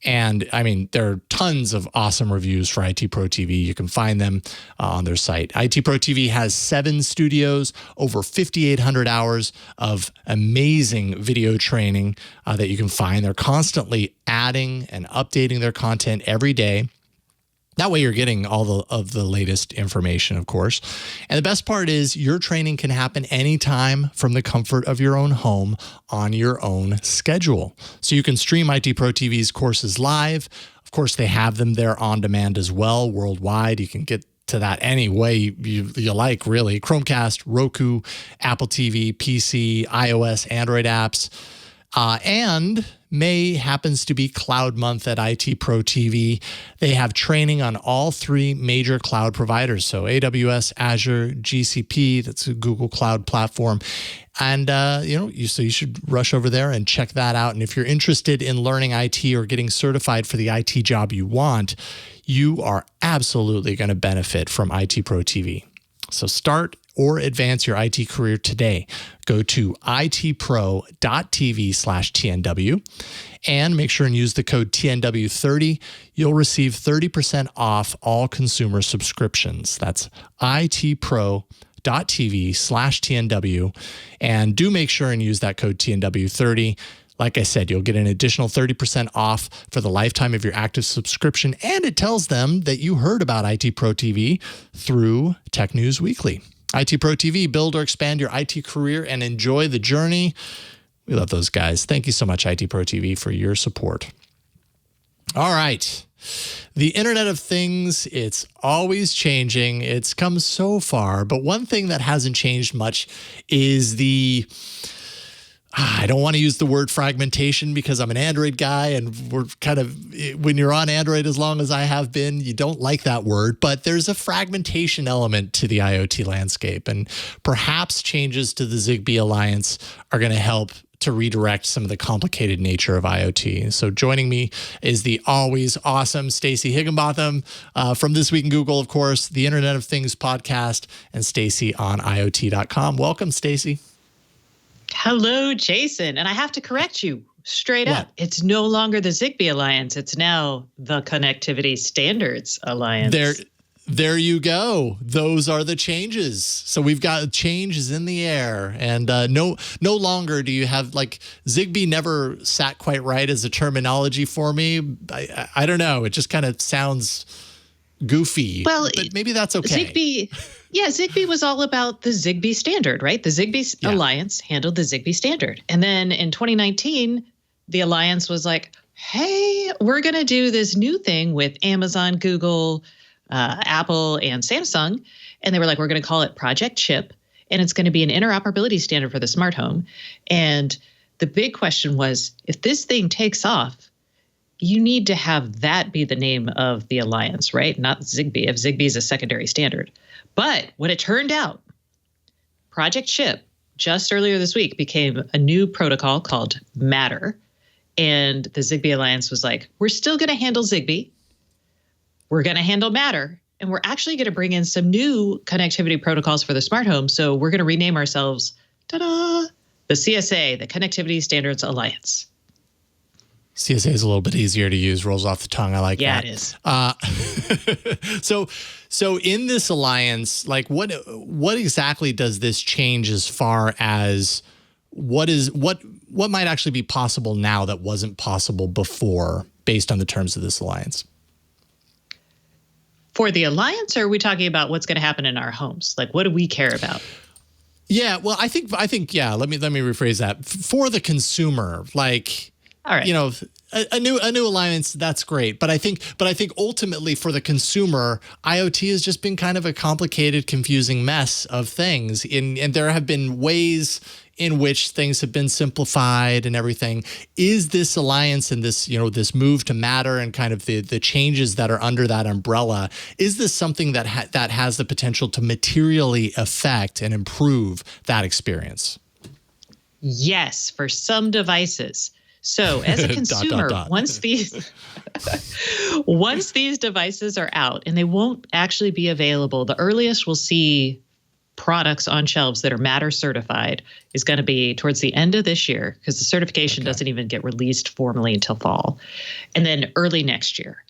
And I mean, there are tons of awesome reviews for ItsProTV. You can find them on their site. ItsProTV has 7 studios, over 5,800 hours of amazing video training that you can find. They're constantly adding and updating their content every day. That way you're getting all of the latest information, of course. And the best part is your training can happen anytime from the comfort of your own home on your own schedule. So you can stream ItsProTV's courses live. Of course, they have them there on demand as well, worldwide. You can get to that any way you like, really. Chromecast, Roku, Apple TV, PC, iOS, Android apps. And May happens to be Cloud Month at ItsProTV. They have training on all 3 major cloud providers. So AWS, Azure, GCP, that's a Google Cloud platform. And, so you should rush over there and check that out. And if you're interested in learning IT or getting certified for the IT job you want, you are absolutely going to benefit from ItsProTV. So start or advance your IT career today. Go to itpro.tv/TNW and make sure and use the code TNW30. You'll receive 30% off all consumer subscriptions. That's itpro.tv/TNW. And do make sure and use that code TNW30. Like I said, you'll get an additional 30% off for the lifetime of your active subscription. And it tells them that you heard about ItsProTV through Tech News Weekly. ItsProTV, build or expand your IT career and enjoy the journey. We love those guys. Thank you so much, ItsProTV, for your support. All right. The Internet of Things, it's always changing. It's come so far. But one thing that hasn't changed much is I don't want to use the word fragmentation because I'm an Android guy and we're kind of, when you're on Android as long as I have been, you don't like that word, but there's a fragmentation element to the IoT landscape, and perhaps changes to the Zigbee Alliance are going to help to redirect some of the complicated nature of IoT. So joining me is the always awesome Stacey Higginbotham from This Week in Google, of course, the Internet of Things podcast, and Stacey on IoT.com. Welcome, Stacey. Hello, Jason. And I have to correct you. straight up. It's no longer the Zigbee Alliance. It's now the Connectivity Standards Alliance. There you go. Those are the changes. So we've got changes in the air, and no longer do you have, like, Zigbee never sat quite right as a terminology for me. I don't know. It just kind of sounds goofy. Well, but maybe that's okay. Zigbee was all about the Zigbee standard, right? The Zigbee Alliance handled the Zigbee standard. And then in 2019, the Alliance was like, hey, we're going to do this new thing with Amazon, Google, Apple, and Samsung. And they were like, we're going to call it Project Chip. And it's going to be an interoperability standard for the smart home. And the big question was, if this thing takes off, you need to have that be the name of the alliance, right? Not Zigbee, if Zigbee is a secondary standard. But what it turned out, Project Chip, just earlier this week, became a new protocol called Matter. And the Zigbee Alliance was like, we're still going to handle Zigbee. We're going to handle Matter. And we're actually going to bring in some new connectivity protocols for the smart home. So we're going to rename ourselves, ta-da, the CSA, the Connectivity Standards Alliance. CSA is a little bit easier to use, rolls off the tongue. I like that. Yeah, it is. So in this alliance, like what exactly does this change as far as what might actually be possible now that wasn't possible before based on the terms of this alliance? For the alliance, or are we talking about what's going to happen in our homes? Like, what do we care about? Yeah, well, I think yeah, let me rephrase that. For the consumer, like, all right, you know, a new alliance, that's great. But I think ultimately for the consumer, IoT has just been kind of a complicated, confusing mess of things. And there have been ways in which things have been simplified and everything. Is this alliance and this, you know, this move to Matter and kind of the changes that are under that umbrella, is this something that has the potential to materially affect and improve that experice? Yes, for some devices. So as a consumer, once these devices are out, and they won't actually be available, the earliest we'll see products on shelves that are Matter certified is going to be towards the end of this year, because the certification doesn't even get released formally until fall, and then early next year.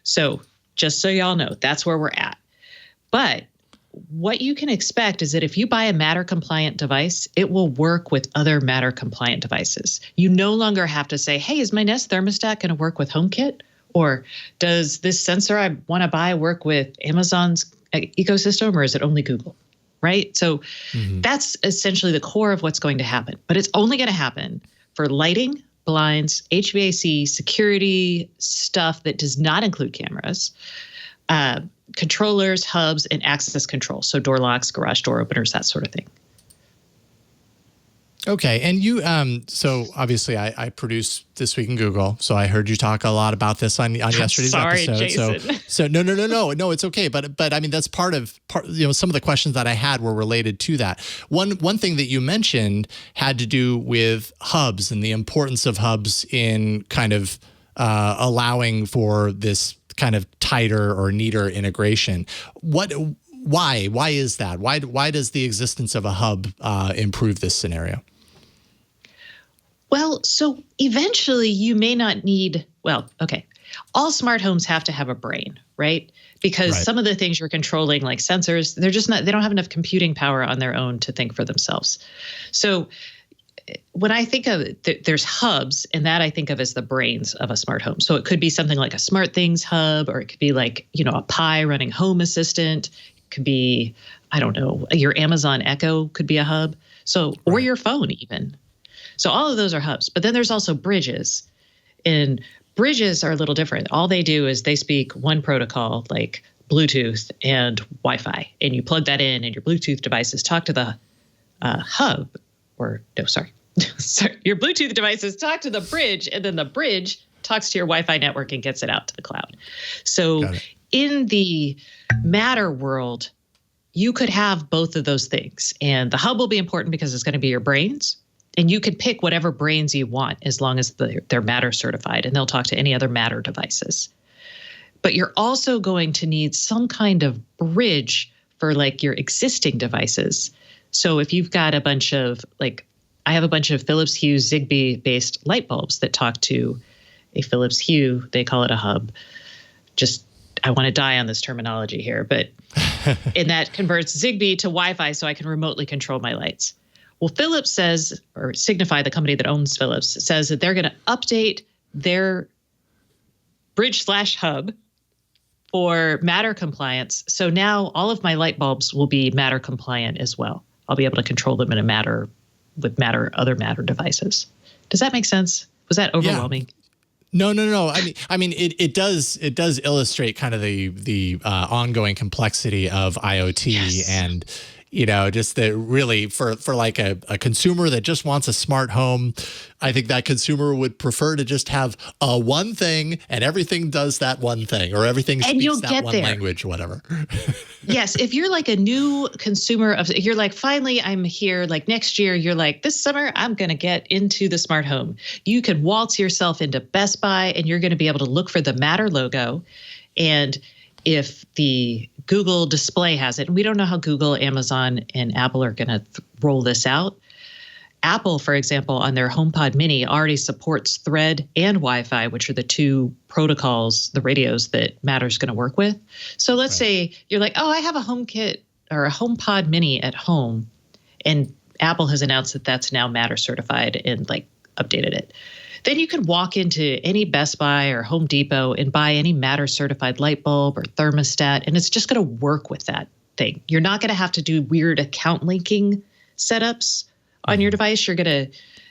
So just so y'all know, that's where we're at. But what you can expect is that if you buy a Matter compliant device, it will work with other Matter compliant devices. You no longer have to say, hey, is my Nest thermostat going to work with HomeKit? Or does this sensor I want to buy work with Amazon's ecosystem, or is it only Google? Right? So that's essentially the core of what's going to happen. But it's only going to happen for lighting, blinds, HVAC, security stuff that does not include cameras, controllers, hubs, and access control. So door locks, garage door openers, that sort of thing. Okay. And you, so obviously I produce This Week in Google. So I heard you talk a lot about this on yesterday's episode. Jason. So no, it's okay. But I mean, that's part, you know, some of the questions that I had were related to that. One thing that you mentioned had to do with hubs and the importance of hubs in kind of allowing for this kind of tighter or neater integration. Why is that? Why does the existence of a hub improve this scenario? Well, so eventually you may not need, all smart homes have to have a brain, right? Because some of the things you're controlling, like sensors, they don't have enough computing power on their own to think for themselves. So when I think of there's hubs, and that I think of as the brains of a smart home. So it could be something like a SmartThings hub, or it could be like, you know, a Pi running Home Assistant. It could be, I don't know, your Amazon Echo could be a hub. So, or your phone even. So all of those are hubs. But then there's also bridges. And bridges are a little different. All they do is they speak one protocol, like Bluetooth and Wi-Fi. And you plug that in, and your Bluetooth devices talk to the hub. Your Bluetooth devices talk to the bridge, and then the bridge talks to your Wi-Fi network and gets it out to the cloud. So in the Matter world, you could have both of those things. And the hub will be important because it's going to be your brains. And you can pick whatever brains you want as long as they're Matter certified, and they'll talk to any other Matter devices. But you're also going to need some kind of bridge for like your existing devices. So if you've got a bunch of like I have a bunch of Philips Hue Zigbee-based light bulbs that talk to a Philips Hue. They call it a hub. I want to die on this terminology here, but and that converts Zigbee to Wi-Fi so I can remotely control my lights. Well, Philips says, or Signify, the company that owns Philips, says that they're going to update their bridge/hub for Matter compliance. So now all of my light bulbs will be Matter compliant as well. I'll be able to control them in a Matter with other Matter devices. Does that make sense? Was that overwhelming? Yeah. No. I mean, it does illustrate kind of the ongoing complexity of IoT and, just the really for like a consumer that just wants a smart home. I think that consumer would prefer to just have one thing and everything does that one thing, or everything speaks that one language, whatever. Yes. If you're like a new consumer you're like, finally, I'm here, like next year, you're like, this summer, I'm going to get into the smart home. You can waltz yourself into Best Buy and you're going to be able to look for the Matter logo. And if the Google display has it, and we don't know how Google, Amazon, and Apple are going to roll this out. Apple, for example, on their HomePod Mini already supports Thread and Wi-Fi, which are the two protocols, the radios that Matter's going to work with. So let's say you're like, oh, I have a HomeKit or a HomePod Mini at home, and Apple has announced that that's now Matter certified and like updated it. Then you can walk into any Best Buy or Home Depot and buy any Matter certified light bulb or thermostat, and it's just going to work with that thing. You're not going to have to do weird account linking setups on your device.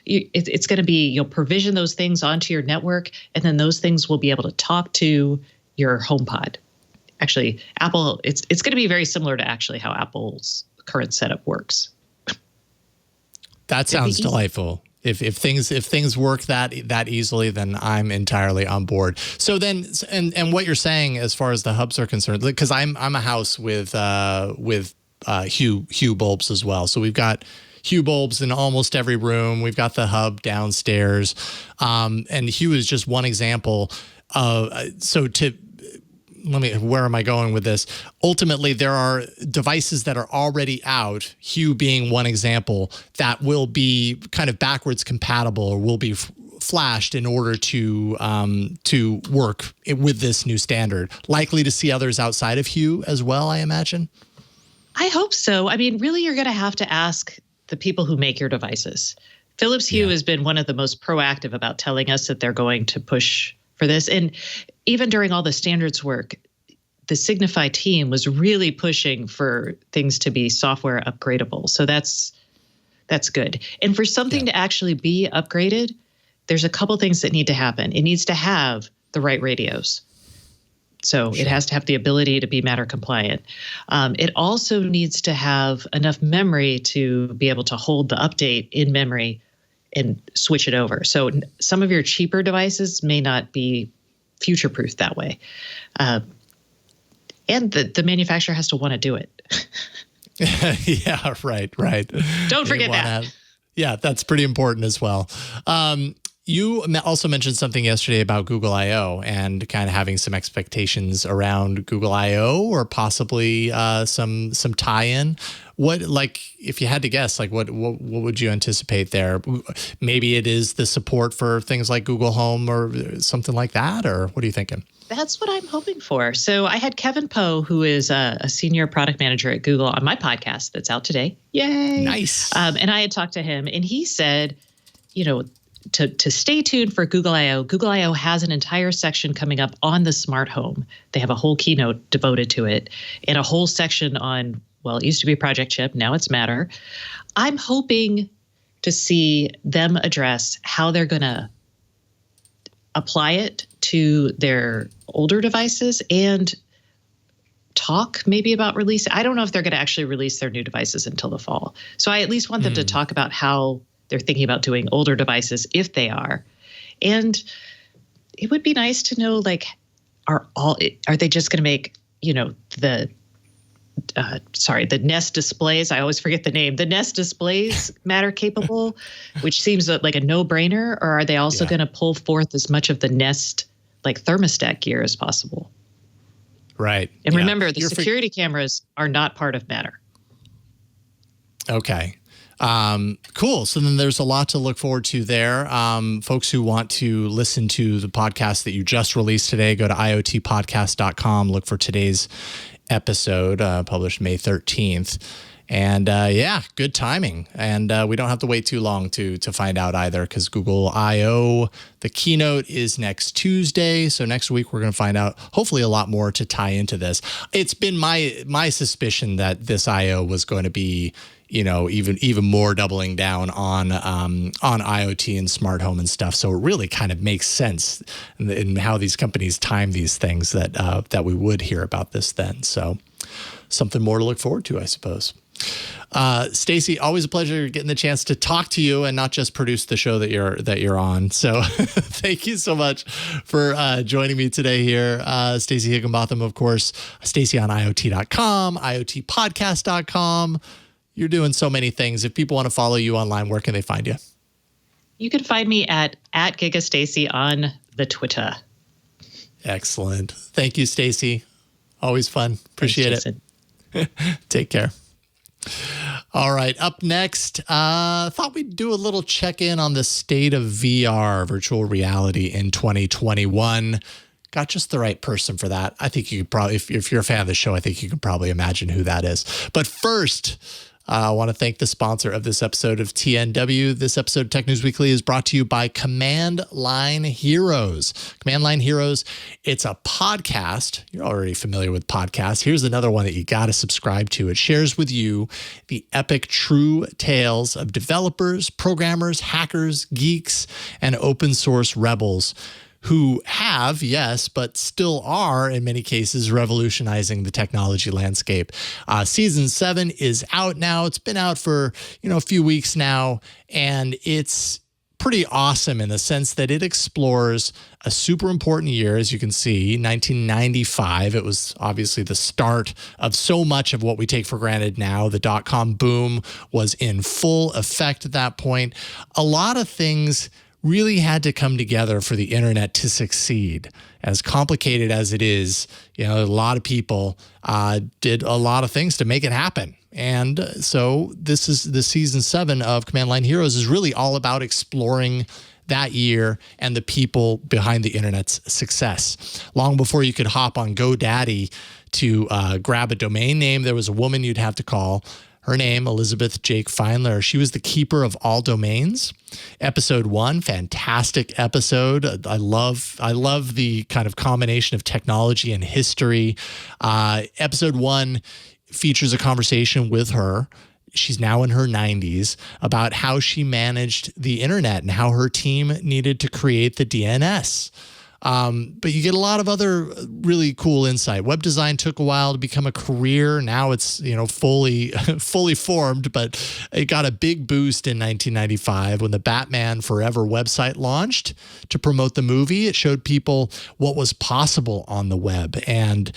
It's going to be, you'll provision those things onto your network, and then those things will be able to talk to your HomePod. Actually, Apple, it's going to be very similar to actually how Apple's current setup works. That sounds delightful. If things work that easily, then I'm entirely on board. So then, and what you're saying as far as the hubs are concerned, because I'm a house with Hue bulbs as well. So we've got Hue bulbs in almost every room. We've got the hub downstairs, and Hue is just one example. Where am I going with this? Ultimately, there are devices that are already out, Hue being one example, that will be kind of backwards compatible or will be flashed in order to work with this new standard. Likely to see others outside of Hue as well, I imagine. I hope so. I mean, really, you're going to have to ask the people who make your devices. Philips Hue has been one of the most proactive about telling us that they're going to push for this. And even during all the standards work, the Signify team was really pushing for things to be software upgradable. So that's good. And for something to actually be upgraded, there's a couple things that need to happen. It needs to have the right radios. So it has to have the ability to be Matter compliant. It also needs to have enough memory to be able to hold the update in memory and switch it over. So some of your cheaper devices may not be future-proof that way. And the manufacturer has to want to do it. Yeah, right. Don't forget that. Yeah, that's pretty important as well. You also mentioned something yesterday about Google I/O and kind of having some expectations around Google I/O or possibly some tie-in. What, like, if you had to guess, like what would you anticipate there? Maybe it is the support for things like Google Home or something like that, or what are you thinking? That's what I'm hoping for. So I had Kevin Poe, who is a senior product manager at Google, on my podcast that's out today. Yay! Nice. And I had talked to him, and he said, to stay tuned for Google I/O. Google I/O has an entire section coming up on the smart home. They have a whole keynote devoted to it, and a whole section on, well, it used to be Project Chip, now it's Matter. I'm hoping to see them address how they're going to apply it to their older devices and talk maybe about release. I don't know if they're going to actually release their new devices until the fall. So I at least want them to talk about how they're thinking about doing older devices, if they are. And it would be nice to know, like, are they just going to make, the Nest displays, I always forget the name, the Nest displays Matter capable, which seems like a no-brainer, or are they also going to pull forth as much of the Nest, like, thermostat gear as possible? Right. And remember, the security cameras are not part of Matter. Okay. Cool. So then there's a lot to look forward to there. Folks who want to listen to the podcast that you just released today, go to IoTpodcast.com, look for today's episode, published May 13th. And good timing. And we don't have to wait too long to find out either, because Google I/O, the keynote is next Tuesday. So next week we're going to find out hopefully a lot more to tie into this. It's been my suspicion that this I/O was going to be, even more doubling down on IoT and smart home and stuff. So it really kind of makes sense in how these companies time these things that we would hear about this then. So something more to look forward to, I suppose. Stacey, always a pleasure getting the chance to talk to you and not just produce the show that you're on. So thank you so much for joining me today here. Stacey Higginbotham, of course, Stacey on IoT.com, IoTpodcast.com. You're doing so many things. If people want to follow you online, where can they find you? You can find me at GigaStacey on the Twitter. Excellent. Thank you, Stacey. Always fun. Appreciate it. Take care. All right. Up next, thought we'd do a little check-in on the state of VR, virtual reality, in 2021. Got just the right person for that. I think you could probably, if you're a fan of the show, I think you can probably imagine who that is. But first, I want to thank the sponsor of this episode of TNW. This episode of Tech News Weekly is brought to you by Command Line Heroes. Command Line Heroes, it's a podcast. You're already familiar with podcasts. Here's another one that you got to subscribe to. It shares with you the epic true tales of developers, programmers, hackers, geeks, and open source rebels who have, yes, but still are, in many cases, revolutionizing the technology landscape. Season 7 is out now. It's been out for, a few weeks now, and it's pretty awesome in the sense that it explores a super important year, as you can see, 1995. It was obviously the start of so much of what we take for granted now. The dot-com boom was in full effect at that point. A lot of things really had to come together for the internet to succeed. As complicated as it is, a lot of people did a lot of things to make it happen. And so this is the season 7 of Command Line Heroes is really all about exploring that year and the people behind the internet's success. Long before you could hop on GoDaddy to grab a domain name, there was a woman you'd have to call. Her name, Elizabeth Jake Feinler. She was the keeper of all domains. Episode 1, fantastic episode. I love the kind of combination of technology and history. Episode 1 features a conversation with her. She's now in her 90s, about how she managed the internet and how her team needed to create the DNS. But you get a lot of other really cool insight. Web design took a while to become a career. Now it's, fully formed, but it got a big boost in 1995 when the Batman Forever website launched to promote the movie. It showed people what was possible on the web. And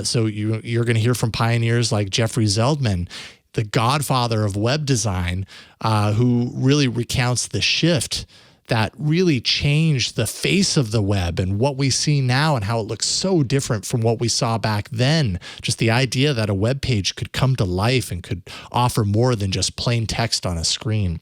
so you're going to hear from pioneers like Jeffrey Zeldman, the godfather of web design, who really recounts the shift that really changed the face of the web and what we see now and how it looks so different from what we saw back then. Just the idea that a web page could come to life and could offer more than just plain text on a screen.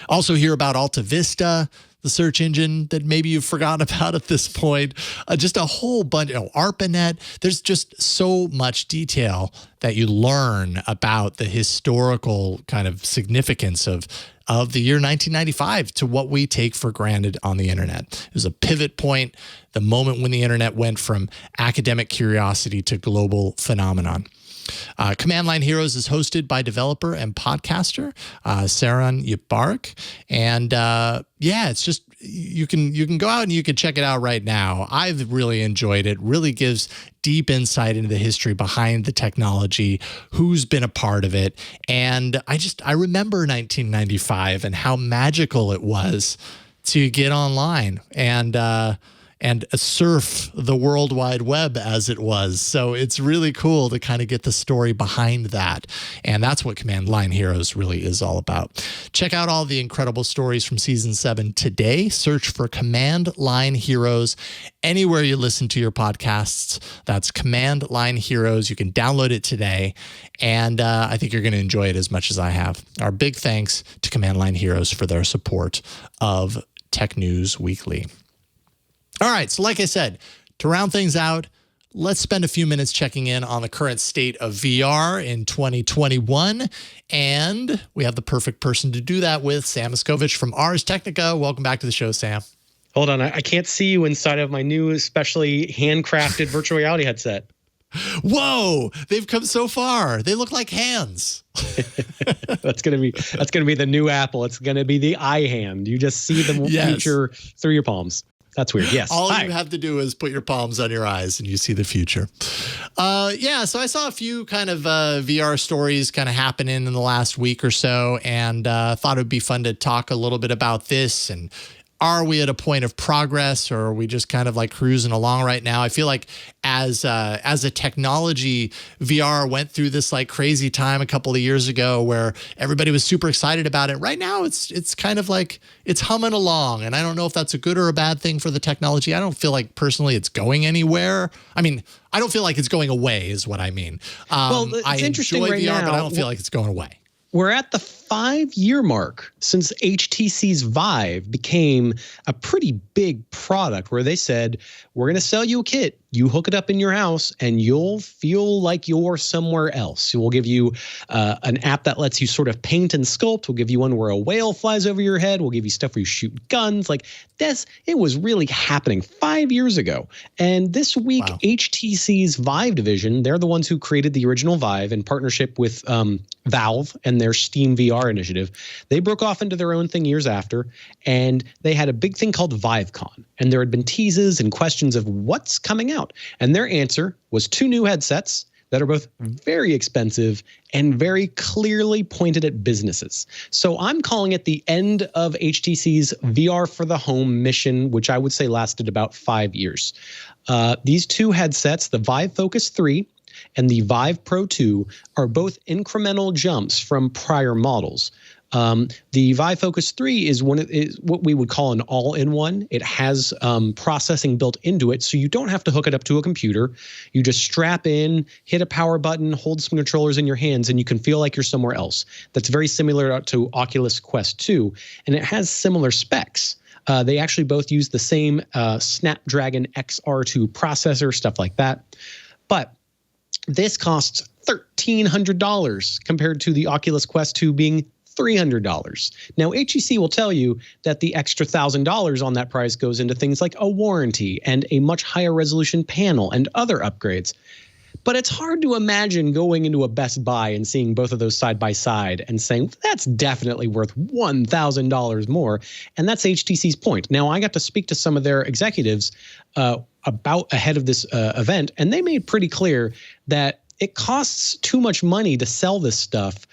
Also hear about Alta Vista, the search engine that maybe you've forgotten about at this point. Just a whole bunch, ARPANET. There's just so much detail that you learn about the historical kind of significance of the year 1995 to what we take for granted on the internet. It was a pivot point, the moment when the internet went from academic curiosity to global phenomenon. Command Line Heroes is hosted by developer and podcaster Saran Ybark, and it's just you can go out and you can check it out right now. I've really enjoyed it. Really gives deep insight into the history behind the technology, who's been a part of it, and I remember 1995 and how magical it was to get online and and surf the World Wide Web as it was. So it's really cool to kind of get the story behind that. And that's what Command Line Heroes really is all about. Check out all the incredible stories from season 7 today. Search for Command Line Heroes anywhere you listen to your podcasts. That's Command Line Heroes. You can download it today. And I think you're going to enjoy it as much as I have. Our big thanks to Command Line Heroes for their support of Tech News Weekly. All right, so like I said, to round things out, let's spend a few minutes checking in on the current state of VR in 2021. And we have the perfect person to do that with, Sam Machkovech from Ars Technica. Welcome back to the show, Sam. Hold on, I can't see you inside of my new, especially handcrafted virtual reality headset. Whoa, they've come so far. They look like hands. That's gonna be the new Apple. It's gonna be the iHand. You just see the future through your palms. That's weird. Yes. All you have to do is put your palms on your eyes and you see the future. So I saw a few kind of VR stories kind of happening in the last week or so, and thought it would be fun to talk a little bit about this. And are we at a point of progress, or are we just kind of like cruising along right now? I feel like as a technology, VR went through this like crazy time a couple of years ago where everybody was super excited about it. Right now, it's kind of like it's humming along, and I don't know if that's a good or a bad thing for the technology. I don't feel like personally it's going anywhere. I mean, I don't feel like it's going away is what I mean. Well, it's interesting enjoy right VR, now, but I don't feel like it's going away. We're at the 5-year mark since HTC's Vive became a pretty big product where they said, we're going to sell you a kit. You hook it up in your house and you'll feel like you're somewhere else. We'll give you an app that lets you sort of paint and sculpt. We'll give you one where a whale flies over your head. We'll give you stuff where you shoot guns. Like this, it was really happening 5 years ago. And this week, HTC's Vive division, they're the ones who created the original Vive in partnership with Valve and their Steam VR initiative. They broke off into their own thing years after, and they had a big thing called Vive Con. And there had been teases and questions of what's coming out. And their answer was 2 new headsets that are both very expensive and very clearly pointed at businesses. So I'm calling it the end of HTC's VR for the home mission, which I would say lasted about 5 years. These 2 headsets, the Vive Focus 3 and the Vive Pro 2, are both incremental jumps from prior models. The Vive Focus 3 is what we would call an all-in-one. It has processing built into it, so you don't have to hook it up to a computer. You just strap in, hit a power button, hold some controllers in your hands, and you can feel like you're somewhere else. That's very similar to Oculus Quest 2, and it has similar specs. They actually both use the same Snapdragon XR2 processor, stuff like that. But this costs $1,300 compared to the Oculus Quest 2 being $300. Now, HTC will tell you that the extra $1,000 on that price goes into things like a warranty and a much higher resolution panel and other upgrades. But it's hard to imagine going into a Best Buy and seeing both of those side by side and saying, that's definitely worth $1,000 more. And that's HTC's point. Now, I got to speak to some of their executives about ahead of this event, and they made pretty clear that it costs too much money to sell this stuff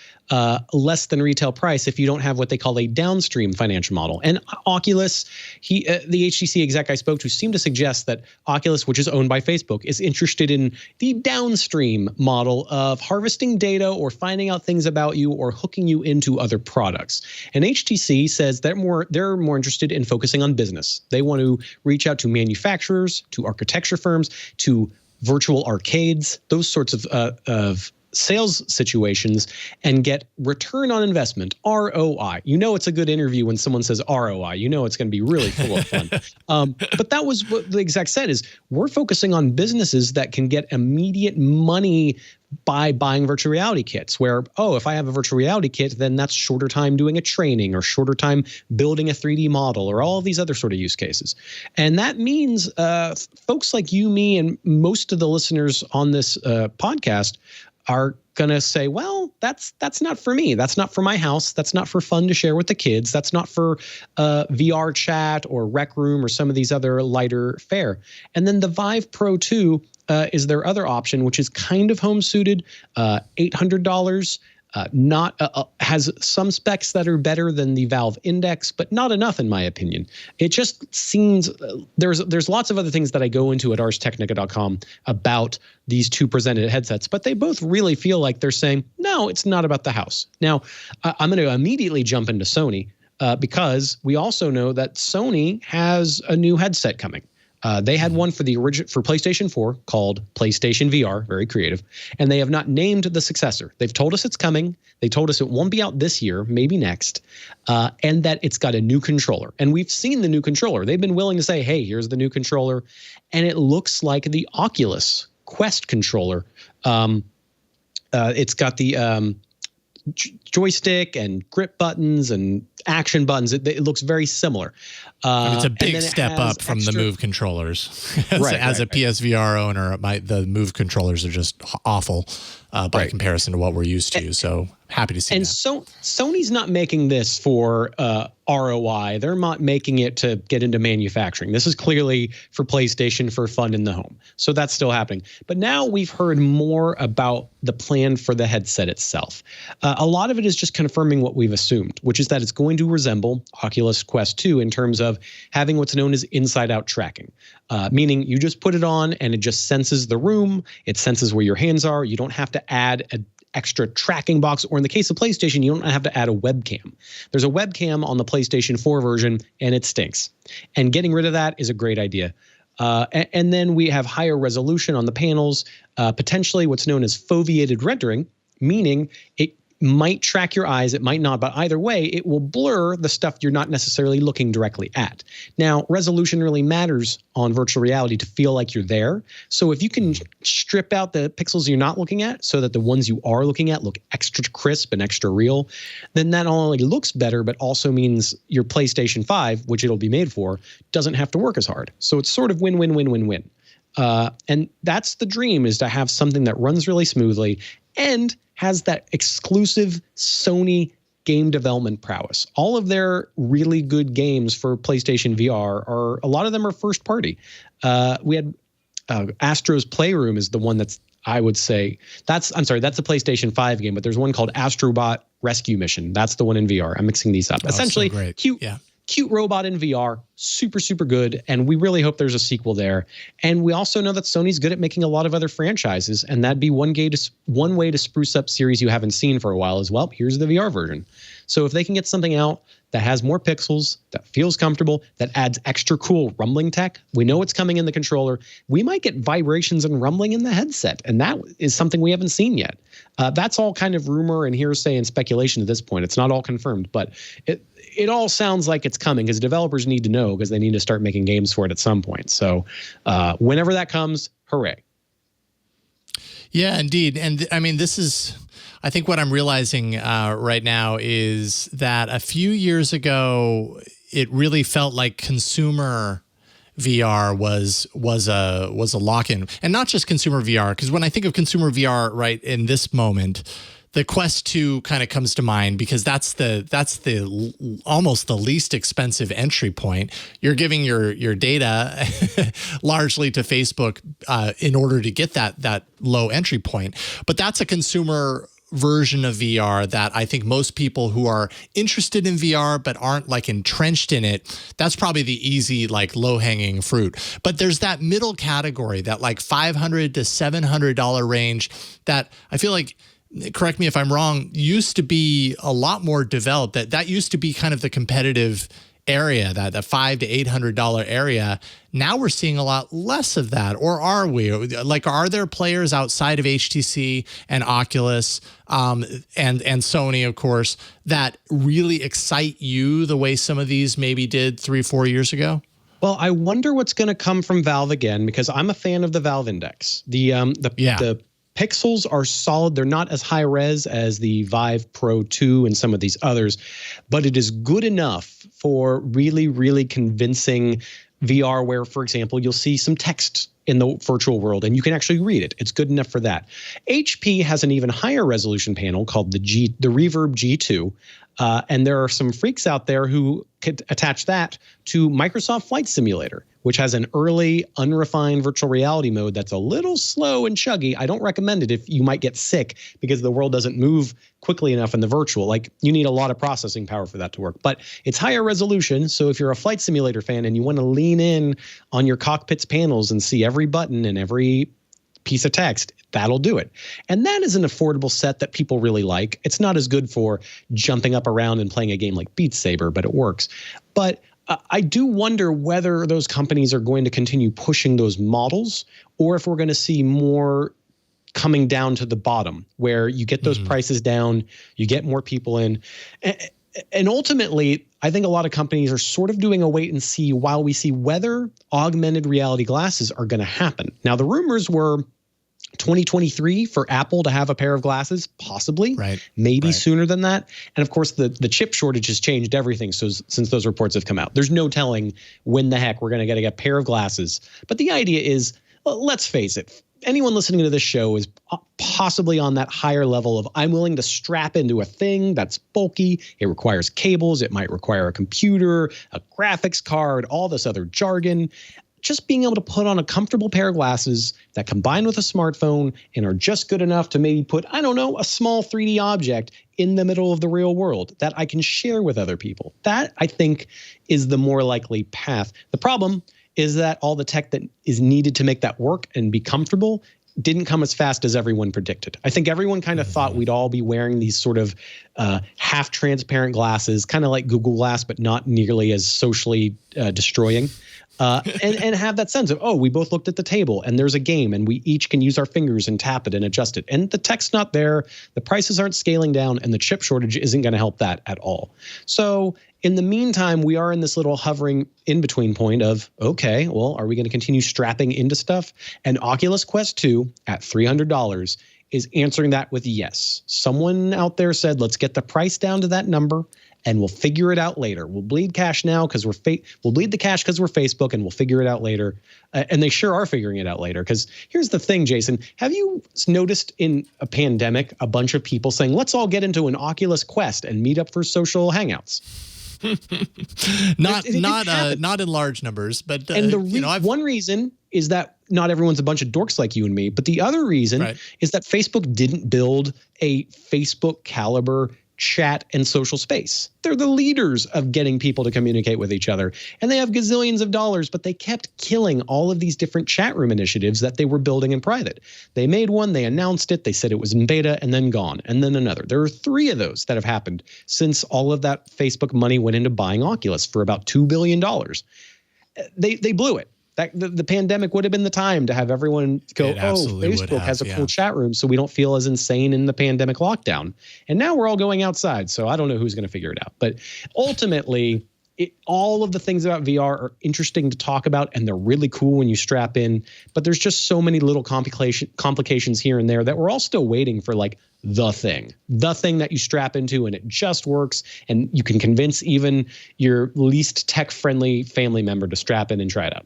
less than retail price if you don't have what they call a downstream financial model. And Oculus, the HTC exec I spoke to seemed to suggest that Oculus, which is owned by Facebook, is interested in the downstream model of harvesting data or finding out things about you or hooking you into other products. And HTC says they're more interested in focusing on business. They want to reach out to manufacturers, to architecture firms, to virtual arcades, those sorts of sales situations, and get return on investment, ROI. You know it's a good interview when someone says ROI. You know it's going to be really full of fun. But that was what the exec said is we're focusing on businesses that can get immediate money by buying virtual reality kits where, if I have a virtual reality kit, then that's shorter time doing a training or shorter time building a 3D model or all of these other sort of use cases. And that means folks like you, me, and most of the listeners on this podcast are going to say, well, that's not for me. That's not for my house. That's not for fun to share with the kids. That's not for VR chat or Rec Room or some of these other lighter fare. And then the Vive Pro 2 is their other option, which is kind of home suited, $800. has some specs that are better than the Valve Index, but not enough in my opinion. It just seems there's lots of other things that I go into at arstechnica.com about these two presented headsets, but they both really feel like they're saying, no, it's not about the house. Now, I'm going to immediately jump into Sony because we also know that Sony has a new headset coming. They had one for PlayStation 4 called PlayStation VR, very creative, and they have not named the successor. They've told us it's coming. They told us it won't be out this year, maybe next, and that it's got a new controller. And we've seen the new controller. They've been willing to say, hey, here's the new controller, and it looks like the Oculus Quest controller. It's got the joystick and grip buttons and action buttons. It looks very similar. It's a big step up from the Move controllers. As a PSVR owner, the Move controllers are just awful by comparison to what we're used to. So happy to see that. And so Sony's not making this for ROI. They're not making it to get into manufacturing. This is clearly for PlayStation, for fun in the home. So that's still happening. But now we've heard more about the plan for the headset itself. A lot of it is just confirming what we've assumed, which is that it's going to resemble Oculus Quest 2 in terms of having what's known as inside-out tracking, meaning you just put it on and it just senses the room. It senses where your hands are. You don't have to add an extra tracking box, or in the case of PlayStation, you don't have to add a webcam. There's a webcam on the PlayStation 4 version, and it stinks. And getting rid of that is a great idea. And then we have higher resolution on the panels, potentially what's known as foveated rendering, meaning it might track your eyes, it might not, but either way, it will blur the stuff you're not necessarily looking directly at. Now, resolution really matters on virtual reality to feel like you're there. So if you can strip out the pixels you're not looking at so that the ones you are looking at look extra crisp and extra real, then that not only looks better, but also means your PlayStation 5, which it'll be made for, doesn't have to work as hard. So it's sort of win-win-win-win-win. And that's the dream, is to have something that runs really smoothly and has that exclusive Sony game development prowess. All of their really good games for PlayStation VR a lot of them are first party. We had Astro's Playroom is the one that's, I would say, that's a PlayStation 5 game, but there's one called Astrobot Rescue Mission. That's the one in VR. I'm mixing these up. Essentially, so great. Cute robot in VR, super, super good. And we really hope there's a sequel there. And we also know that Sony's good at making a lot of other franchises. And that'd be one way to spruce up series you haven't seen for a while as well. Here's the VR version. So if they can get something out that has more pixels, that feels comfortable, that adds extra cool rumbling tech, we know it's coming in the controller. We might get vibrations and rumbling in the headset. And that is something we haven't seen yet. That's all kind of rumor and hearsay and speculation at this point. It's not all confirmed, but it all sounds like it's coming, because developers need to know, because they need to start making games for it at some point. So whenever that comes, hooray. Yeah, indeed. And I mean, I think what I'm realizing right now is that a few years ago, it really felt like consumer VR was a lock-in, and not just consumer VR. Because when I think of consumer VR right in this moment, the Quest 2 kind of comes to mind, because that's the almost the least expensive entry point. You're giving your data largely to Facebook in order to get that low entry point. But that's a consumer version of VR that I think most people who are interested in VR but aren't like entrenched in it, that's probably the easy, like low-hanging fruit. But there's that middle category, that like $500 to $700 range, that I feel like, correct me if I'm wrong, used to be a lot more developed. That used to be kind of the competitive area, that $500 to $800 area. Now we're seeing a lot less of that. Or are we? Like, are there players outside of HTC and Oculus and Sony, of course, that really excite you the way some of these maybe did 3-4 years ago? Well, I wonder what's going to come from Valve again, because I'm a fan of the Valve Index. The pixels are solid. They're not as high res as the Vive Pro 2 and some of these others, but it is good enough for really, really convincing VR where, for example, you'll see some text in the virtual world and you can actually read it. It's good enough for that. HP has an even higher resolution panel called the Reverb G2. And there are some freaks out there who could attach that to Microsoft Flight Simulator, which has an early, unrefined virtual reality mode that's a little slow and chuggy. I don't recommend it if you might get sick because the world doesn't move quickly enough in the virtual. Like, you need a lot of processing power for that to work. But it's higher resolution, so if you're a Flight Simulator fan and you want to lean in on your cockpit's panels and see every button and every piece of text, that'll do it. And that is an affordable set that people really like. It's not as good for jumping up around and playing a game like Beat Saber, but it works. But I do wonder whether those companies are going to continue pushing those models, or if we're going to see more coming down to the bottom where you get those prices down, you get more people in. And ultimately, I think a lot of companies are sort of doing a wait and see while we see whether augmented reality glasses are going to happen. Now, the rumors were 2023 for Apple to have a pair of glasses, possibly, maybe sooner than that. And of course, the chip shortage has changed everything. So since those reports have come out, there's no telling when the heck we're going to get a pair of glasses. But the idea is, let's face it, anyone listening to this show is possibly on that higher level of, I'm willing to strap into a thing that's bulky. It requires cables. It might require a computer, a graphics card, all this other jargon. Just being able to put on a comfortable pair of glasses that combine with a smartphone and are just good enough to maybe put, I don't know, a small 3D object in the middle of the real world that I can share with other people. That, I think, is the more likely path. The problem is that all the tech that is needed to make that work and be comfortable didn't come as fast as everyone predicted. I think everyone kind of thought we'd all be wearing these sort of half-transparent glasses, kind of like Google Glass, but not nearly as socially destroying. And have that sense of, oh, we both looked at the table and there's a game and we each can use our fingers and tap it and adjust it. And the tech's not there, the prices aren't scaling down, and the chip shortage isn't going to help that at all. So in the meantime, we are in this little hovering in-between point of, okay, well, are we going to continue strapping into stuff? And Oculus Quest 2 at $300 is answering that with yes. Someone out there said, let's get the price down to that number, and we'll figure it out later. We'll bleed cash now because we'll bleed the cash because we're Facebook, and we'll figure it out later. And they sure are figuring it out later. Because here's the thing, Jason. Have you noticed in a pandemic a bunch of people saying, let's all get into an Oculus Quest and meet up for social hangouts? not in large numbers, but and one reason is that not everyone's a bunch of dorks like you and me. But the other reason is that Facebook didn't build a Facebook caliber chat and social space. They're the leaders of getting people to communicate with each other, and they have gazillions of dollars, but they kept killing all of these different chat room initiatives that they were building in private. They made one, they announced it, they said it was in beta, and then gone, and then another. There are 3 of those that have happened since all of that Facebook money went into buying Oculus for about $2 billion. They blew it. The pandemic would have been the time to have everyone go, Facebook has a cool chat room, so we don't feel as insane in the pandemic lockdown. And now we're all going outside, so I don't know who's going to figure it out. But ultimately, all of the things about VR are interesting to talk about, and they're really cool when you strap in. But there's just so many little complications here and there that we're all still waiting for, like, the thing that you strap into and it just works, and you can convince even your least tech-friendly family member to strap in and try it out.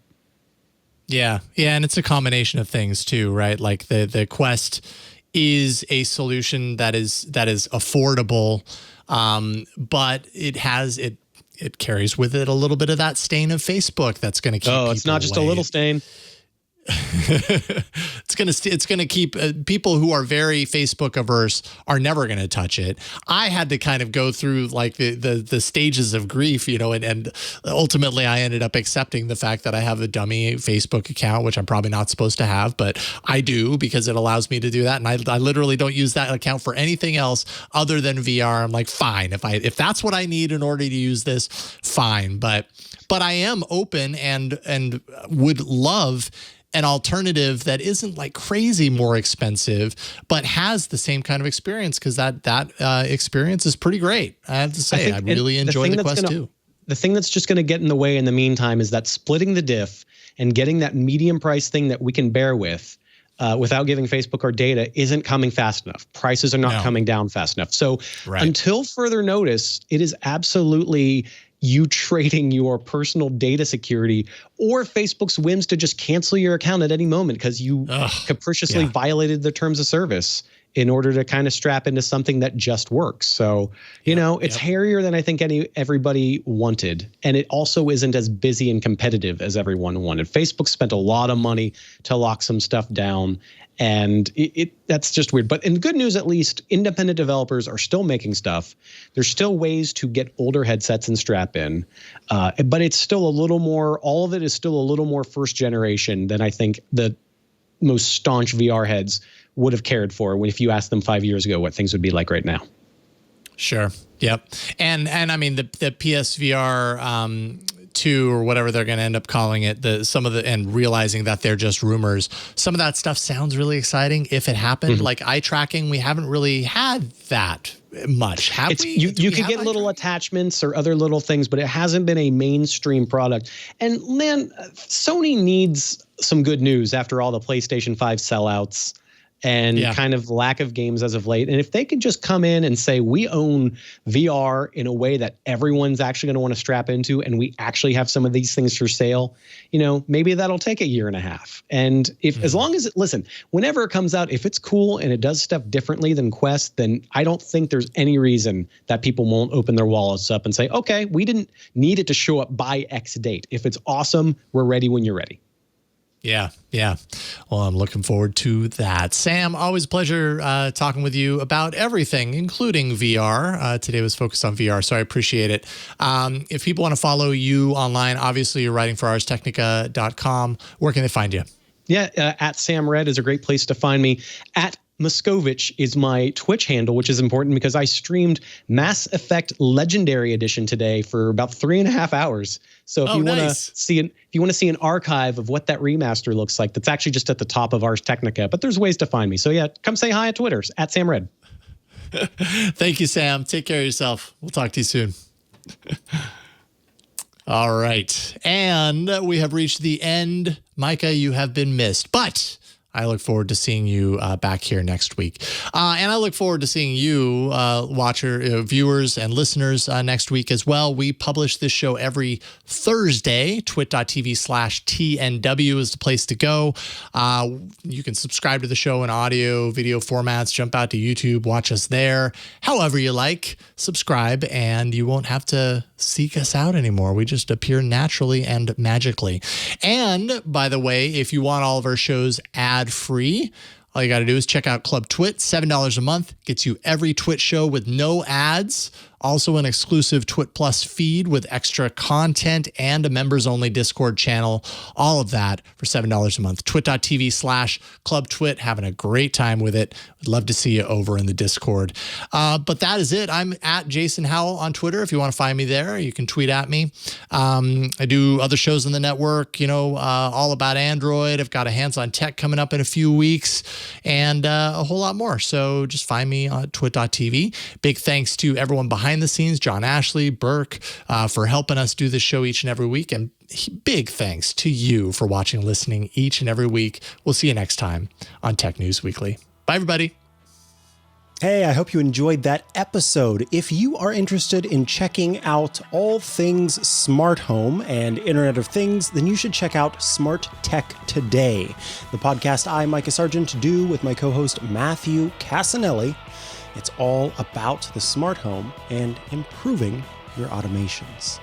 Yeah, and it's a combination of things too, right? Like the Quest is a solution that is affordable, but it carries with it a little bit of that stain of Facebook that's going to keep. Oh, it's not just away. A little stain. It's gonna keep people who are very Facebook averse are never gonna touch it. I had to kind of go through like the stages of grief, and ultimately I ended up accepting the fact that I have a dummy Facebook account, which I'm probably not supposed to have, but I do because it allows me to do that, and I literally don't use that account for anything else other than VR. I'm like, fine, if that's what I need in order to use this, fine, but I am open and would love an alternative that isn't like crazy more expensive, but has the same kind of experience, because that experience is pretty great. I have to say, I really enjoy the Quest 2. The thing that's just going to get in the way in the meantime is that splitting the diff and getting that medium price thing that we can bear with without giving Facebook our data isn't coming fast enough. Prices are not coming down fast enough. So until further notice, it is absolutely you trading your personal data security or Facebook's whims to just cancel your account at any moment because you capriciously violated the terms of service. in order to kind of strap into something that just works. So, it's hairier than I think everybody wanted. And it also isn't as busy and competitive as everyone wanted. Facebook spent a lot of money to lock some stuff down. And that's just weird. But in good news, at least, independent developers are still making stuff. There's still ways to get older headsets and strap in. But it's still a little more, all of it is still a little more first generation than I think the most staunch VR heads would have cared for if you asked them 5 years ago what things would be like right now. Sure. Yep. And I mean, the PSVR 2 or whatever they're going to end up calling it, and realizing that they're just rumors. Some of that stuff sounds really exciting if it happened. Like eye tracking, we haven't really had that much, have we? You could get little attachments or other little things, but it hasn't been a mainstream product. And man, Sony needs some good news after all the PlayStation 5 sellouts and kind of lack of games as of late. And if they could just come in and say, we own VR in a way that everyone's actually going to want to strap into, and we actually have some of these things for sale, maybe that'll take a year and a half. And as long as whenever it comes out, if it's cool and it does stuff differently than Quest, then I don't think there's any reason that people won't open their wallets up and say, okay, we didn't need it to show up by X date. If it's awesome, we're ready when you're ready. Yeah. Well, I'm looking forward to that. Sam, always a pleasure talking with you about everything, including VR. Today was focused on VR, so I appreciate it. If people want to follow you online, obviously you're writing for ArsTechnica.com. Where can they find you? Yeah, at Sam Red is a great place to find me. At Machkovech is my Twitch handle, which is important because I streamed Mass Effect Legendary Edition today for about 3.5 hours. So if you want to see an archive of what that remaster looks like, that's actually just at the top of Ars Technica. But there's ways to find me. So yeah, come say hi at Twitter at Sam Red. Thank you, Sam. Take care of yourself. We'll talk to you soon. All right. And we have reached the end. Micah, you have been missed, but I look forward to seeing you back here next week. And I look forward to seeing you, viewers and listeners next week as well. We publish this show every Thursday. twit.tv/TNW is the place to go. You can subscribe to the show in audio, video formats, jump out to YouTube, watch us there. However you like, subscribe, and you won't have to seek us out anymore. We just appear naturally and magically. And by the way, if you want all of our shows ad-free, all you got to do is check out Club TWiT. $7 a month gets you every TWiT show with no ads. Also an exclusive TWiT Plus feed with extra content and a members-only Discord channel. All of that for $7 a month. twit.tv/Club TWiT. Having a great time with it. Would love to see you over in the Discord. But that is it. I'm at Jason Howell on Twitter. If you want to find me there, you can tweet at me. I do other shows on the network, all about Android. I've got a Hands-on Tech coming up in a few weeks and a whole lot more. So just find me on twit.tv. Big thanks to everyone behind the scenes, John Ashley, Burke, for helping us do this show each and every week. And big thanks to you for watching, listening each and every week. We'll see you next time on Tech News Weekly. Bye, everybody. Hey, I hope you enjoyed that episode. If you are interested in checking out all things smart home and Internet of Things, then you should check out Smart Tech Today, the podcast I, Micah Sargent, do with my co-host Matthew Casanelli. It's all about the smart home and improving your automations.